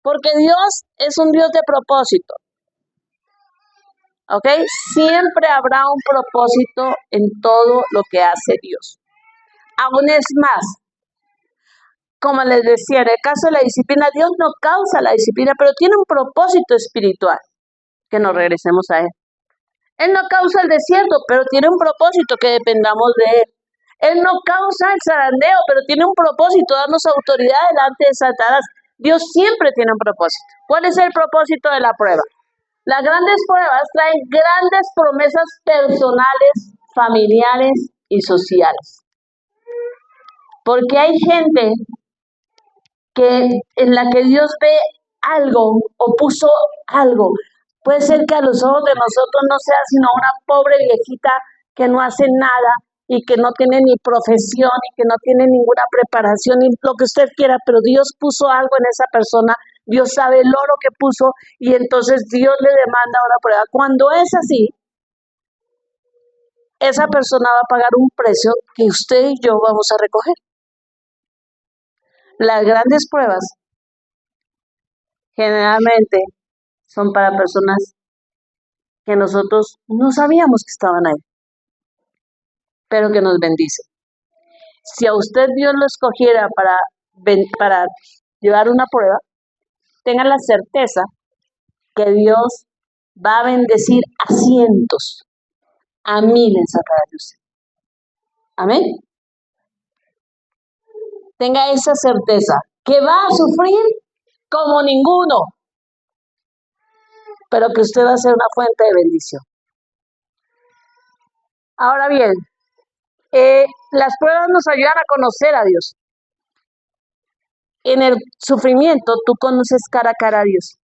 Speaker 1: Porque Dios es un Dios de propósito. ¿Ok? Siempre habrá un propósito en todo lo que hace Dios. Aún es más, como les decía, en el caso de la disciplina, Dios no causa la disciplina, pero tiene un propósito espiritual, que nos regresemos a Él. Él no causa el desierto, pero tiene un propósito, que dependamos de Él. Él no causa el zarandeo, pero tiene un propósito, darnos autoridad delante de Satanás. Dios siempre tiene un propósito. ¿Cuál es el propósito de la prueba? Las grandes pruebas traen grandes promesas personales, familiares y sociales. Porque hay gente en la que Dios ve algo o puso algo. Puede ser que a los ojos de nosotros no sea sino una pobre viejita que no hace nada y que no tiene ni profesión y que no tiene ninguna preparación ni lo que usted quiera, pero Dios puso algo en esa persona, Dios sabe el oro que puso y entonces Dios le demanda una prueba. Cuando es así, esa persona va a pagar un precio que usted y yo vamos a recoger. Las grandes pruebas generalmente son para personas que nosotros no sabíamos que estaban ahí, pero que nos bendice. Si a usted Dios lo escogiera para llevar una prueba, tenga la certeza que Dios va a bendecir a cientos, a miles a través de usted. Amén. Tenga esa certeza, que va a sufrir como ninguno, pero que usted va a ser una fuente de bendición. Ahora bien, las pruebas nos ayudan a conocer a Dios. En el sufrimiento tú conoces cara a cara a Dios.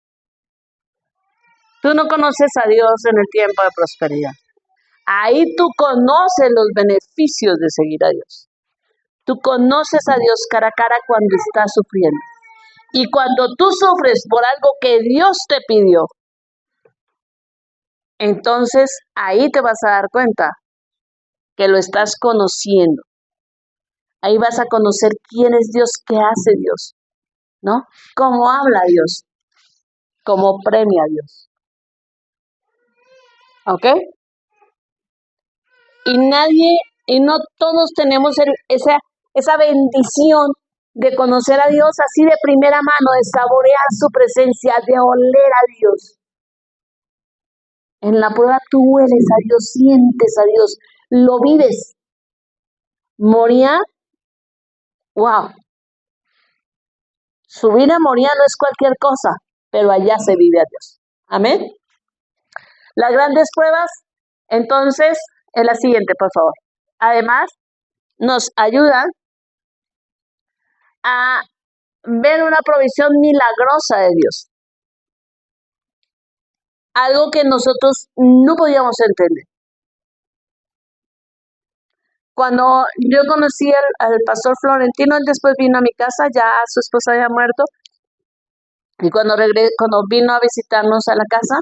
Speaker 1: Tú no conoces a Dios en el tiempo de prosperidad. Ahí tú conoces los beneficios de seguir a Dios. Tú conoces a Dios cara a cara cuando estás sufriendo. Y cuando tú sufres por algo que Dios te pidió, entonces ahí te vas a dar cuenta que lo estás conociendo. Ahí vas a conocer quién es Dios, qué hace Dios, ¿no? Cómo habla Dios, cómo premia a Dios. ¿Ok? Y no todos tenemos esa bendición de conocer a Dios así de primera mano, de saborear su presencia, de oler a Dios. En la prueba tú hueles a Dios, sientes a Dios, lo vives. Moría, wow. Subir a Moría no es cualquier cosa, pero allá se vive a Dios. Amén. Las grandes pruebas, entonces, es la siguiente, por favor. Además, nos ayudan a ver una provisión milagrosa de Dios. Algo que nosotros no podíamos entender. Cuando yo conocí al pastor Florentino, él después vino a mi casa, ya su esposa había muerto, y cuando vino a visitarnos a la casa,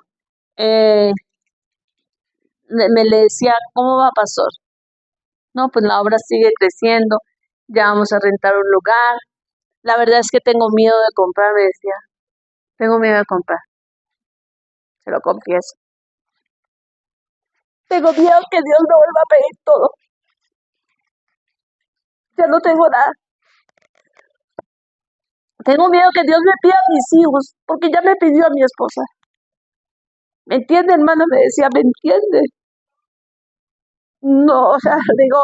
Speaker 1: me le decía, ¿cómo va, pastor? No, pues la obra sigue creciendo, ya vamos a rentar un lugar. La verdad es que tengo miedo de comprar, me decía, tengo miedo de comprar, se lo confieso. Tengo miedo que Dios me vuelva a pedir todo. Ya no tengo nada. Tengo miedo que Dios me pida a mis hijos, porque ya me pidió a mi esposa. ¿Me entiende, hermano? Me decía, ¿me entiende? No, o sea, digo,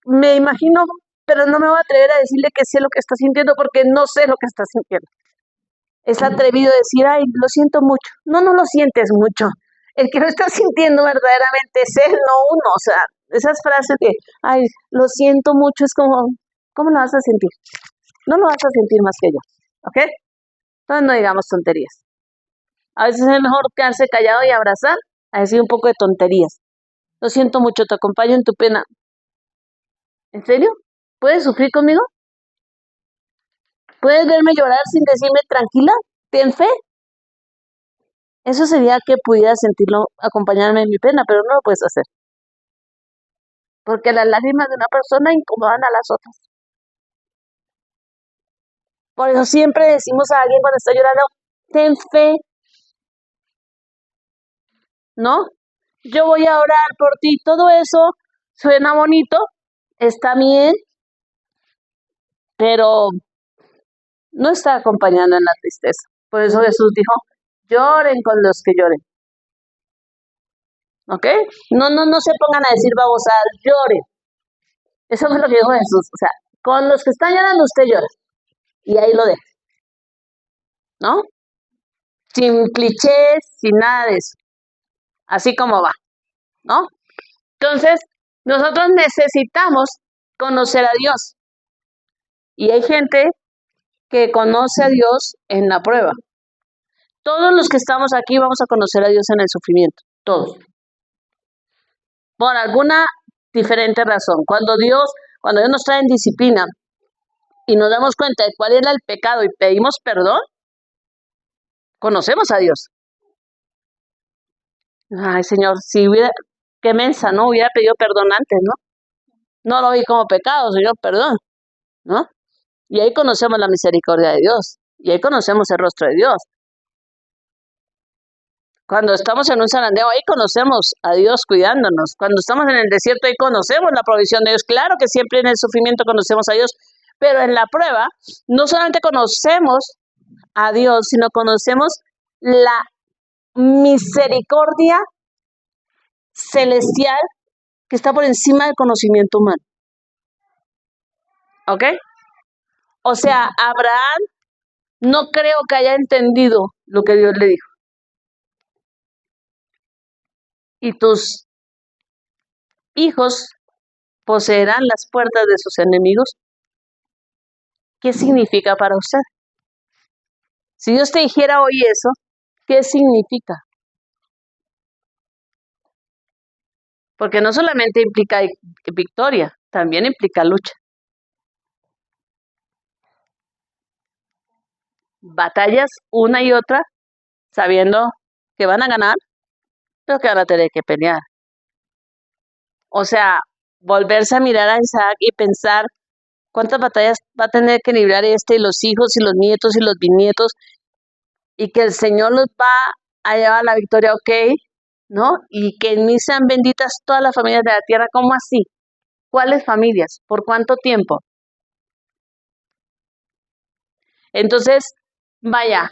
Speaker 1: me imagino, pero no me voy a atrever a decirle que sé lo que está sintiendo, porque no sé lo que está sintiendo. Es atrevido a decir, ay, lo siento mucho. No, no lo sientes mucho. El que lo está sintiendo verdaderamente es él, no uno. O sea, esas frases de, ay, lo siento mucho, es como, ¿cómo lo vas a sentir? No lo vas a sentir más que yo, ¿ok? Entonces no digamos tonterías. A veces es mejor quedarse callado y abrazar a decir un poco de tonterías. Lo siento mucho, te acompaño en tu pena. ¿En serio? ¿Puedes sufrir conmigo? ¿Puedes verme llorar sin decirme tranquila? ¿Ten fe? Eso sería que pudiera sentirlo, acompañarme en mi pena, pero no lo puedes hacer. Porque las lágrimas de una persona incomodan a las otras. Por eso siempre decimos a alguien cuando está llorando, ten fe, ¿no? Yo voy a orar por ti. Todo eso suena bonito, está bien, pero no está acompañando en la tristeza. Por eso Jesús dijo, lloren con los que lloren. ¿Ok? No se pongan a decir babosadas, lloren. Eso fue lo que dijo Jesús. O sea, con los que están llorando usted llora. Y ahí lo deja. ¿No? sin clichés, sin nada de eso, así como va, ¿no? Entonces, nosotros necesitamos conocer a Dios y hay gente que conoce a Dios en la prueba. Todos los que estamos aquí vamos a conocer a Dios en el sufrimiento, todos, por alguna diferente razón. Cuando Dios nos trae en disciplina y nos damos cuenta de cuál era el pecado y pedimos perdón, conocemos a Dios. Ay, Señor, si hubiera, qué mensa, ¿no? Hubiera pedido perdón antes, ¿no? No lo vi como pecado, Señor, perdón, ¿no? Y ahí conocemos la misericordia de Dios, y ahí conocemos el rostro de Dios. Cuando estamos en un zarandeo, ahí conocemos a Dios cuidándonos. Cuando estamos en el desierto, ahí conocemos la provisión de Dios. Claro que siempre en el sufrimiento conocemos a Dios, pero en la prueba no solamente conocemos a Dios, sino conocemos la misericordia celestial que está por encima del conocimiento humano. ¿Ok? O sea, Abraham no creo que haya entendido lo que Dios le dijo. Y tus hijos poseerán las puertas de sus enemigos. ¿Qué significa para usted? Si Dios te dijera hoy eso, ¿qué significa? Porque no solamente implica victoria, también implica lucha. Batallas una y otra, sabiendo que van a ganar, pero que van a tener que pelear. O sea, volverse a mirar a Isaac y pensar cuántas batallas va a tener que librar y los hijos y los nietos y los bisnietos, y que el Señor los va a llevar a la victoria, ok, ¿no? Y que en mí sean benditas todas las familias de la tierra. ¿Cómo así? ¿Cuáles familias? ¿Por cuánto tiempo? Entonces, vaya,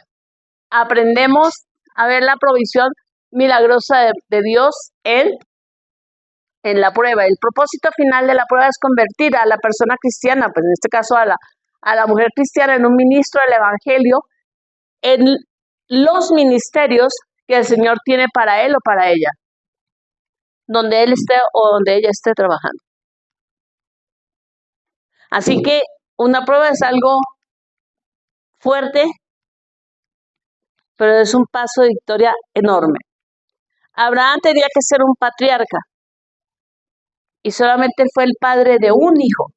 Speaker 1: aprendemos a ver la provisión milagrosa de Dios en la prueba. El propósito final de la prueba es convertir a la persona cristiana, pues en este caso a la mujer cristiana, en un ministro del Evangelio, en los ministerios que el Señor tiene para él o para ella, donde él esté o donde ella esté trabajando. Así que una prueba es algo fuerte, pero es un paso de victoria enorme. Abraham tenía que ser un patriarca y solamente fue el padre de un hijo.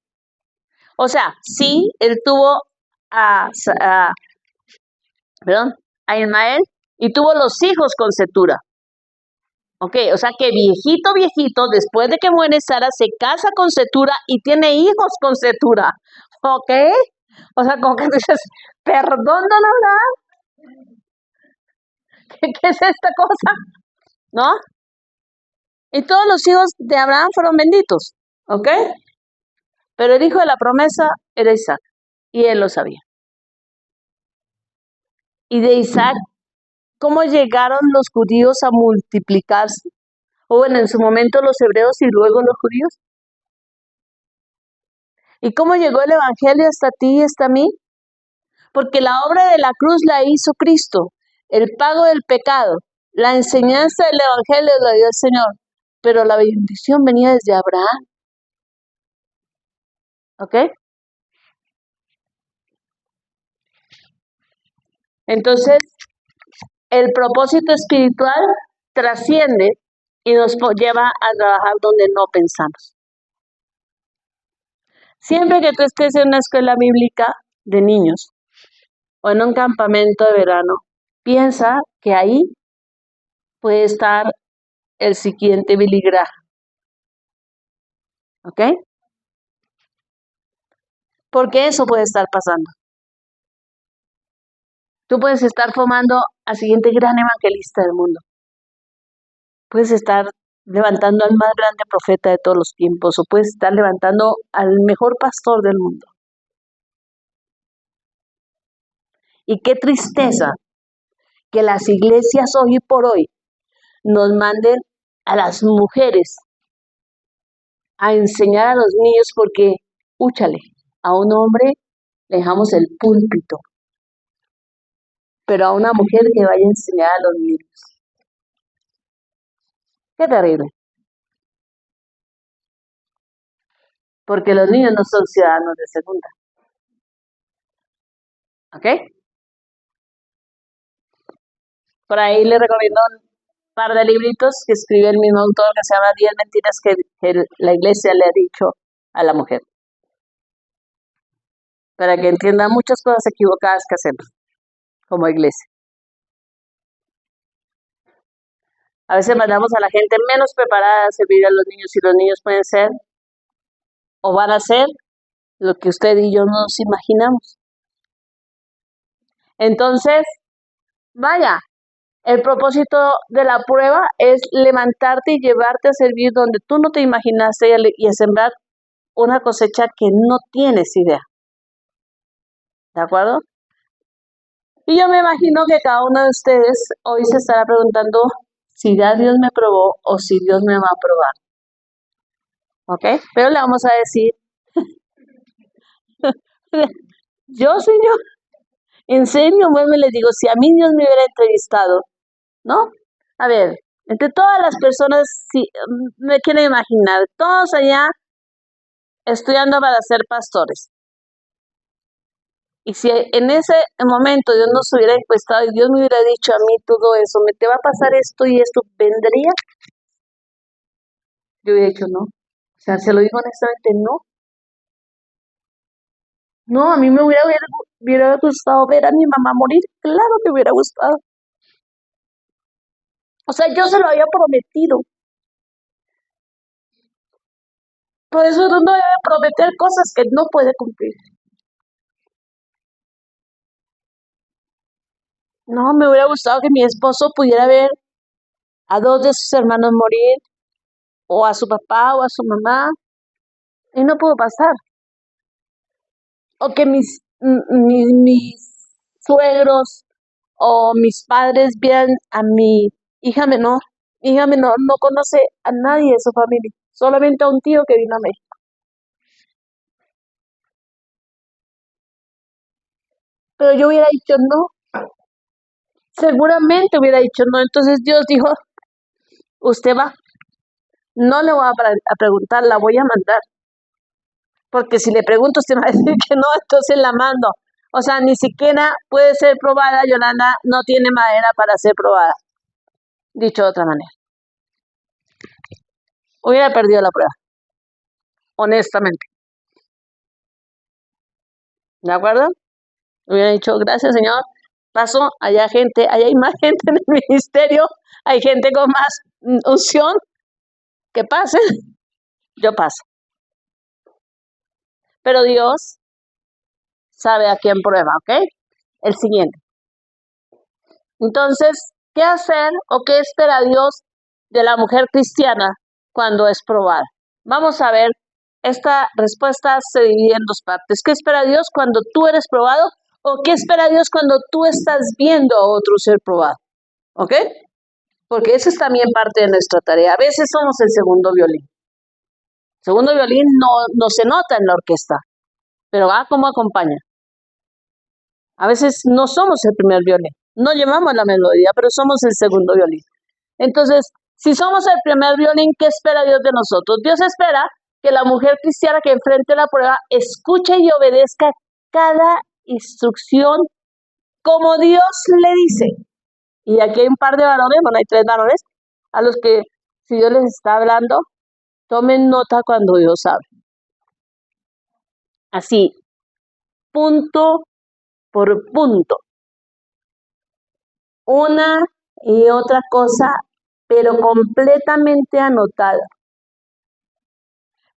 Speaker 1: O sea, sí, él tuvo a Ismael y tuvo los hijos con Cetura. Ok, o sea que viejito, después de que muere Sara, se casa con Cetura y tiene hijos con Cetura. Ok, o sea, como que dices, perdón, don Abraham, ¿qué es esta cosa? ¿No? Y todos los hijos de Abraham fueron benditos, ¿ok? Pero el hijo de la promesa era Isaac, y él lo sabía. Y de Isaac, ¿cómo llegaron los judíos a multiplicarse? O bueno, en su momento los hebreos y luego los judíos. ¿Y cómo llegó el evangelio hasta ti y hasta mí? Porque la obra de la cruz la hizo Cristo, el pago del pecado, la enseñanza del evangelio la dio el Señor, pero la bendición venía desde Abraham. ¿Ok? Entonces, el propósito espiritual trasciende y nos lleva a trabajar donde no pensamos. Siempre que tú estés en una escuela bíblica de niños o en un campamento de verano, piensa que ahí puede estar el siguiente Billy Graham. ¿Ok? Porque eso puede estar pasando. Tú puedes estar formando al siguiente gran evangelista del mundo. Puedes estar levantando al más grande profeta de todos los tiempos, o puedes estar levantando al mejor pastor del mundo. Y qué tristeza que las iglesias hoy por hoy nos manden a las mujeres a enseñar a los niños porque, úchale, a un hombre le dejamos el púlpito. pero a una mujer que vaya a enseñar a los niños. Qué terrible. Porque los niños no son ciudadanos de segunda. ¿Ok? Por ahí le recomiendo un par de libritos que escribe el mismo autor que se llama 10 mentiras que la iglesia le ha dicho a la mujer. Para que entienda muchas cosas equivocadas que hacemos como iglesia. A veces mandamos a la gente menos preparada a servir a los niños y los niños pueden ser o van a ser lo que usted y yo no nos imaginamos. Entonces, vaya, el propósito de la prueba es levantarte y llevarte a servir donde tú no te imaginaste y a sembrar una cosecha que no tienes idea. ¿De acuerdo? Y yo me imagino que cada uno de ustedes hoy se estará preguntando si ya Dios me probó o si Dios me va a probar. ¿Ok? Pero le vamos a decir, yo, Señor, en serio, vuelvo y les digo, si a mí Dios me hubiera entrevistado, ¿no? A ver, entre todas las personas, si me quiero imaginar, todos allá estudiando para ser pastores. Y si en ese momento Dios nos hubiera encuestado y Dios me hubiera dicho a mí todo eso, me te va a pasar esto y esto, ¿vendría? Yo hubiera dicho no. O sea, se lo digo honestamente, no. No, a mí me hubiera gustado ver a mi mamá morir. Claro que me hubiera gustado. O sea, yo se lo había prometido. Por eso uno no debe prometer cosas que no puede cumplir. No, me hubiera gustado que mi esposo pudiera ver a 2 de sus hermanos morir, o a su papá o a su mamá, y no pudo pasar. O que mis suegros o mis padres vieran a mi hija menor. Mi hija menor no conoce a nadie de su familia, solamente a un tío que vino a México. Pero yo hubiera dicho no, seguramente hubiera dicho no. Entonces Dios dijo, usted va, no le voy a preguntar, la voy a mandar. Porque si le pregunto, usted me va a decir que no, entonces la mando. O sea, ni siquiera puede ser probada, Yolanda no tiene madera para ser probada. Dicho de otra manera. Hubiera perdido la prueba, honestamente. ¿De acuerdo? Hubiera dicho, gracias Señor, paso, allá hay más gente en el ministerio, hay gente con más unción, que pase, yo paso. Pero Dios sabe a quién prueba, ¿ok? El siguiente. Entonces, ¿qué hacer o qué espera Dios de la mujer cristiana cuando es probada? Vamos a ver, esta respuesta se divide en 2 partes. ¿Qué espera Dios cuando tú eres probado? ¿O qué espera Dios cuando tú estás viendo a otro ser probado? ¿Ok? Porque eso es también parte de nuestra tarea. A veces somos el segundo violín. El segundo violín no se nota en la orquesta, pero va como acompaña. A veces no somos el primer violín. No llevamos la melodía, pero somos el segundo violín. Entonces, si somos el primer violín, ¿qué espera Dios de nosotros? Dios espera que la mujer cristiana que enfrente la prueba escuche y obedezca cada instrucción como Dios le dice. Y aquí hay un par de varones, bueno, hay 3 varones, a los que si Dios les está hablando, tomen nota cuando Dios habla. Así, punto por punto. Una y otra cosa, pero completamente anotada.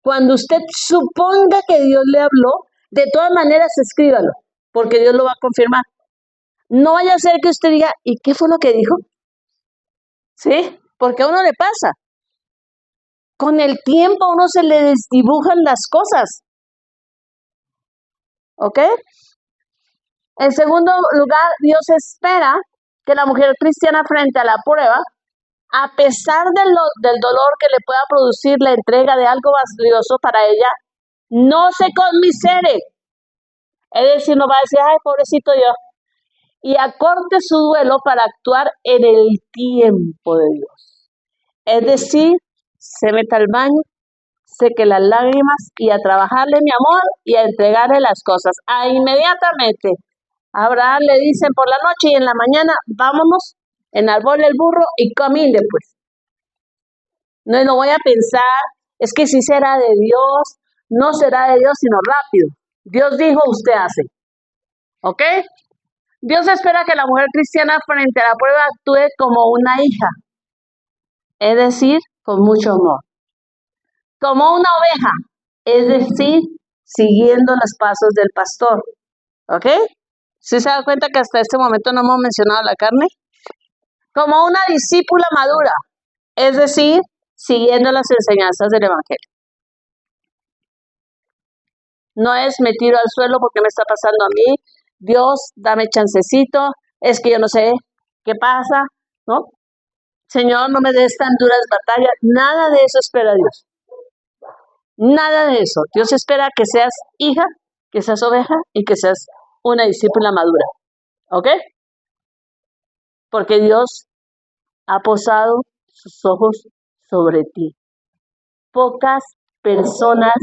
Speaker 1: Cuando usted suponga que Dios le habló, de todas maneras escríbalo, porque Dios lo va a confirmar. No vaya a ser que usted diga, ¿y qué fue lo que dijo? ¿Sí? Porque a uno le pasa. Con el tiempo a uno se le desdibujan las cosas. ¿Ok? En segundo lugar, Dios espera que la mujer cristiana frente a la prueba, a pesar del dolor que le pueda producir la entrega de algo valioso para ella, no se conmisere. Es decir, no va a decir, ay, pobrecito yo, y acorte su duelo para actuar en el tiempo de Dios. Es decir, se meta al baño, seque las lágrimas y a trabajarle mi amor y a entregarle las cosas. Inmediatamente. A Abraham le dicen por la noche y en la mañana, vámonos, enarbole el burro y camine pues. No voy a pensar, es que si será de Dios, no será de Dios, sino rápido. Dios dijo, usted hace. ¿Ok? Dios espera que la mujer cristiana frente a la prueba actúe como una hija, es decir, con mucho amor. Como una oveja, es decir, siguiendo los pasos del pastor. ¿Ok? ¿Sí se da cuenta que hasta este momento no hemos mencionado la carne? Como una discípula madura, es decir, siguiendo las enseñanzas del Evangelio. No es me tiro al suelo porque me está pasando a mí, Dios, dame chancecito, es que yo no sé qué pasa, ¿no? Señor, no me des tan duras batallas, nada de eso espera Dios. Nada de eso. Dios espera que seas hija, que seas oveja y que seas una discípula madura. ¿Ok? Porque Dios ha posado sus ojos sobre ti. Pocas personas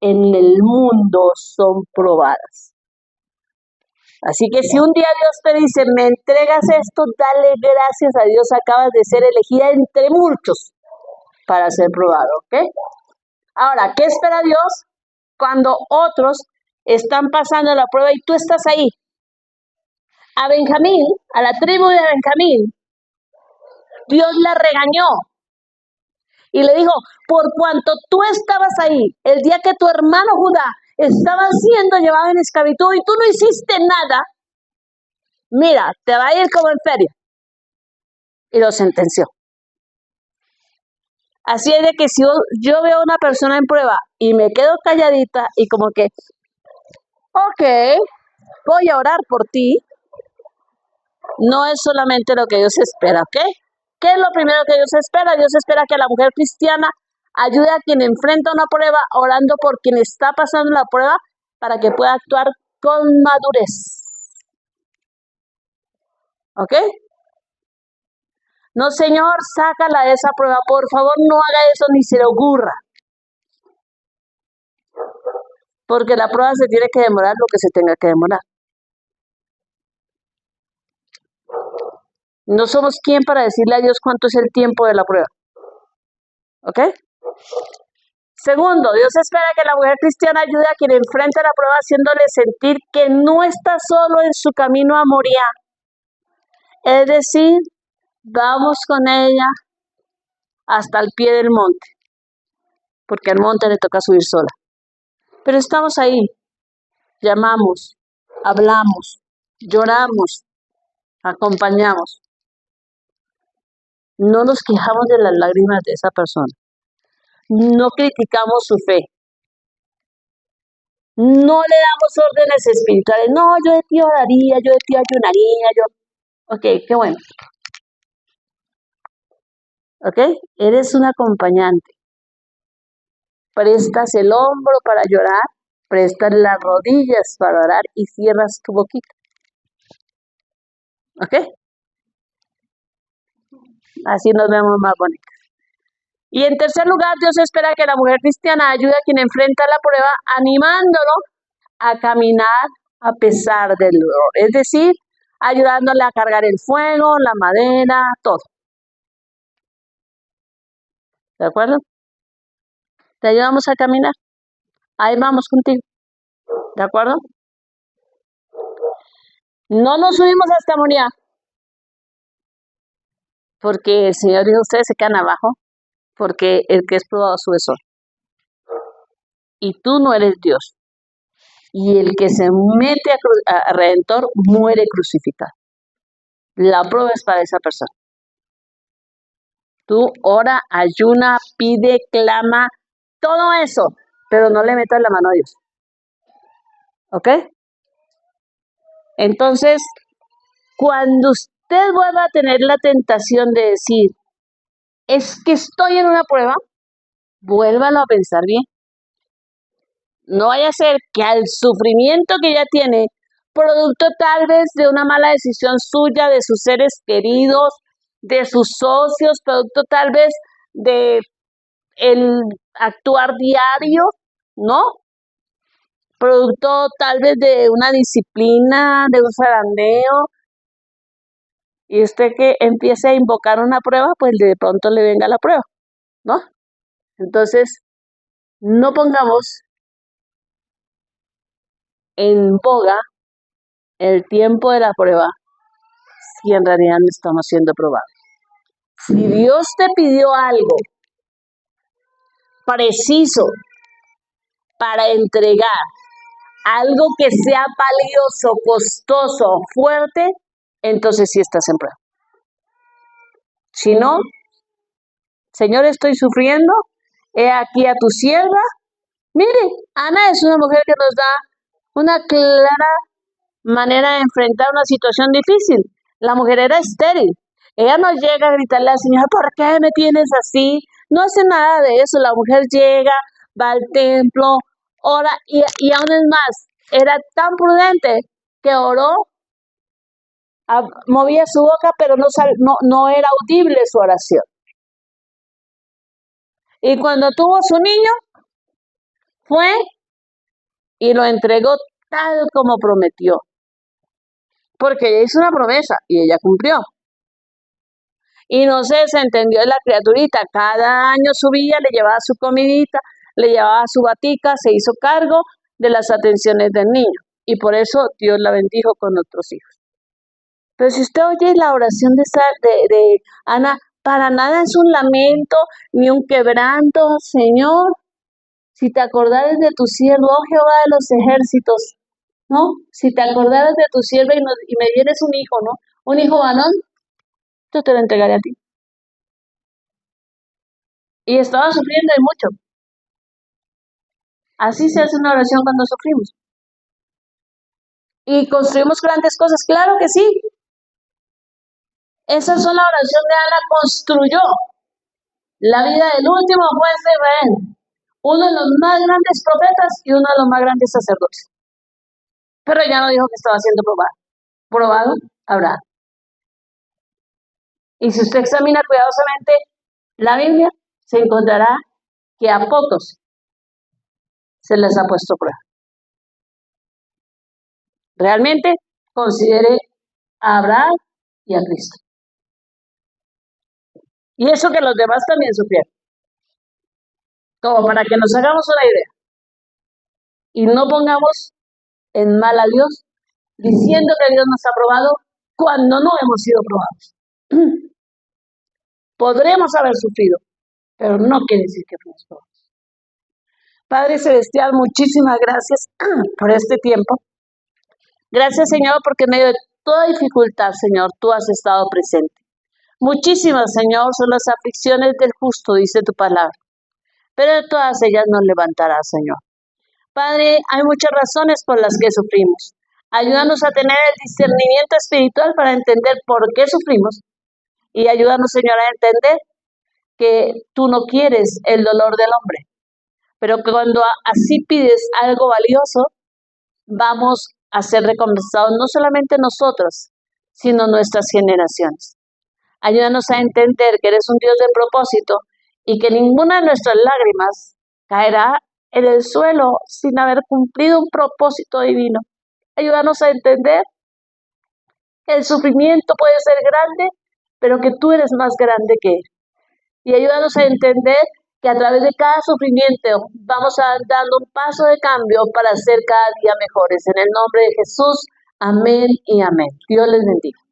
Speaker 1: en el mundo son probadas. Así que si un día Dios te dice, me entregas esto, dale gracias a Dios, acabas de ser elegida entre muchos para ser probado, ¿ok? Ahora, ¿qué espera Dios cuando otros están pasando la prueba y tú estás ahí? A Benjamín, a la tribu de Benjamín, Dios la regañó y le dijo, por cuanto tú estabas ahí, el día que tu hermano Judá estaba siendo llevado en esclavitud y tú no hiciste nada, mira, te va a ir como en feria. Y lo sentenció. Así es de que si yo veo a una persona en prueba y me quedo calladita y como que, ok, voy a orar por ti, no es solamente lo que Dios espera, ¿ok? ¿Qué es lo primero que Dios espera? Dios espera que la mujer cristiana ayude a quien enfrenta una prueba orando por quien está pasando la prueba para que pueda actuar con madurez. ¿Ok? No, Señor, sácala de esa prueba. Por favor, no haga eso ni se le ocurra. Porque la prueba se tiene que demorar lo que se tenga que demorar. No somos quien para decirle a Dios cuánto es el tiempo de la prueba. ¿Ok? Segundo, Dios espera que la mujer cristiana ayude a quien enfrenta la prueba haciéndole sentir que no está solo en su camino a Moría. Es decir, vamos con ella hasta el pie del monte, porque al monte le toca subir sola. Pero estamos ahí, llamamos, hablamos, lloramos, acompañamos. No nos quejamos de las lágrimas de esa persona. No criticamos su fe. No le damos órdenes espirituales. No, yo de ti oraría, yo de ti ayunaría, yo. Ok, qué bueno. Ok, eres un acompañante. Prestas el hombro para llorar, prestas las rodillas para orar y cierras tu boquita. ¿Ok? Así nos vemos más bonitas. Y en tercer lugar, Dios espera que la mujer cristiana ayude a quien enfrenta la prueba animándolo a caminar a pesar del dolor. Es decir, ayudándole a cargar el fuego, la madera, todo. ¿De acuerdo? Te ayudamos a caminar. Ahí vamos contigo. ¿De acuerdo? No nos subimos hasta Moría. Porque el Señor dijo, ustedes se quedan abajo, porque el que es probado sube solo. Y tú no eres Dios. Y el que se mete a Redentor muere crucificado. La prueba es para esa persona. Tú ora, ayuna, pide, clama, todo eso, pero no le metas la mano a Dios. ¿Ok? Entonces, cuando usted vuelva a tener la tentación de decir, es que estoy en una prueba, vuélvalo a pensar bien. No vaya a ser que al sufrimiento que ya tiene producto tal vez de una mala decisión suya, de sus seres queridos, de sus socios, producto tal vez de el actuar diario, ¿no? Producto tal vez de una disciplina, de un zarandeo, y usted que empiece a invocar una prueba, pues de pronto le venga la prueba, ¿no? Entonces, no pongamos en boga el tiempo de la prueba si en realidad no estamos siendo probados. Si Dios te pidió algo preciso para entregar, algo que sea valioso, costoso, fuerte, entonces sí estás en prueba. Si no, Señor, estoy sufriendo, he aquí a tu sierva. Mire, Ana es una mujer que nos da una clara manera de enfrentar una situación difícil. La mujer era estéril. Ella no llega a gritarle al Señor, ¿por qué me tienes así? No hace nada de eso. La mujer llega, va al templo, ora, y aún es más, era tan prudente que oró, movía su boca, pero no era audible su oración. Y cuando tuvo su niño, fue y lo entregó tal como prometió. Porque ella hizo una promesa y ella cumplió. Y no se desentendió de la criaturita. Cada año subía, le llevaba su comidita, le llevaba su batica, se hizo cargo de las atenciones del niño. Y por eso Dios la bendijo con otros hijos. Pero si usted oye la oración de Ana, para nada es un lamento ni un quebranto, Señor. Si te acordares de tu siervo, oh Jehová de los ejércitos, ¿no? Si te acordaras de tu sierva y me dieres un hijo, ¿no? Un hijo varón, yo te lo entregaré a ti. Y estaba sufriendo y mucho. Así se hace una oración cuando sufrimos. ¿Y construimos grandes cosas? Claro que sí. Esa sola oración de Ana construyó la vida del último juez de Israel, uno de los más grandes profetas y uno de los más grandes sacerdotes. Pero ya no dijo que estaba siendo probado. Probado habrá. Y si usted examina cuidadosamente la Biblia, se encontrará que a pocos se les ha puesto prueba. Realmente considere a Abraham y a Cristo. Y eso que los demás también sufrieron. Como para que nos hagamos una idea. Y no pongamos en mal a Dios diciendo que Dios nos ha probado cuando no hemos sido probados. Podremos haber sufrido, pero no quiere decir que fuimos probados. Padre Celestial, muchísimas gracias por este tiempo. Gracias, Señor, porque en medio de toda dificultad, Señor, tú has estado presente. Muchísimas, Señor, son las aflicciones del justo, dice tu palabra, pero de todas ellas nos levantarás, Señor. Padre, hay muchas razones por las que sufrimos. Ayúdanos a tener el discernimiento espiritual para entender por qué sufrimos y ayúdanos, Señor, a entender que tú no quieres el dolor del hombre, pero que cuando así pides algo valioso, vamos a ser recompensados no solamente nosotros, sino nuestras generaciones. Ayúdanos a entender que eres un Dios de propósito y que ninguna de nuestras lágrimas caerá en el suelo sin haber cumplido un propósito divino. Ayúdanos a entender que el sufrimiento puede ser grande, pero que tú eres más grande que él. Y ayúdanos a entender que a través de cada sufrimiento vamos dando un paso de cambio para ser cada día mejores. En el nombre de Jesús, amén y amén. Dios les bendiga.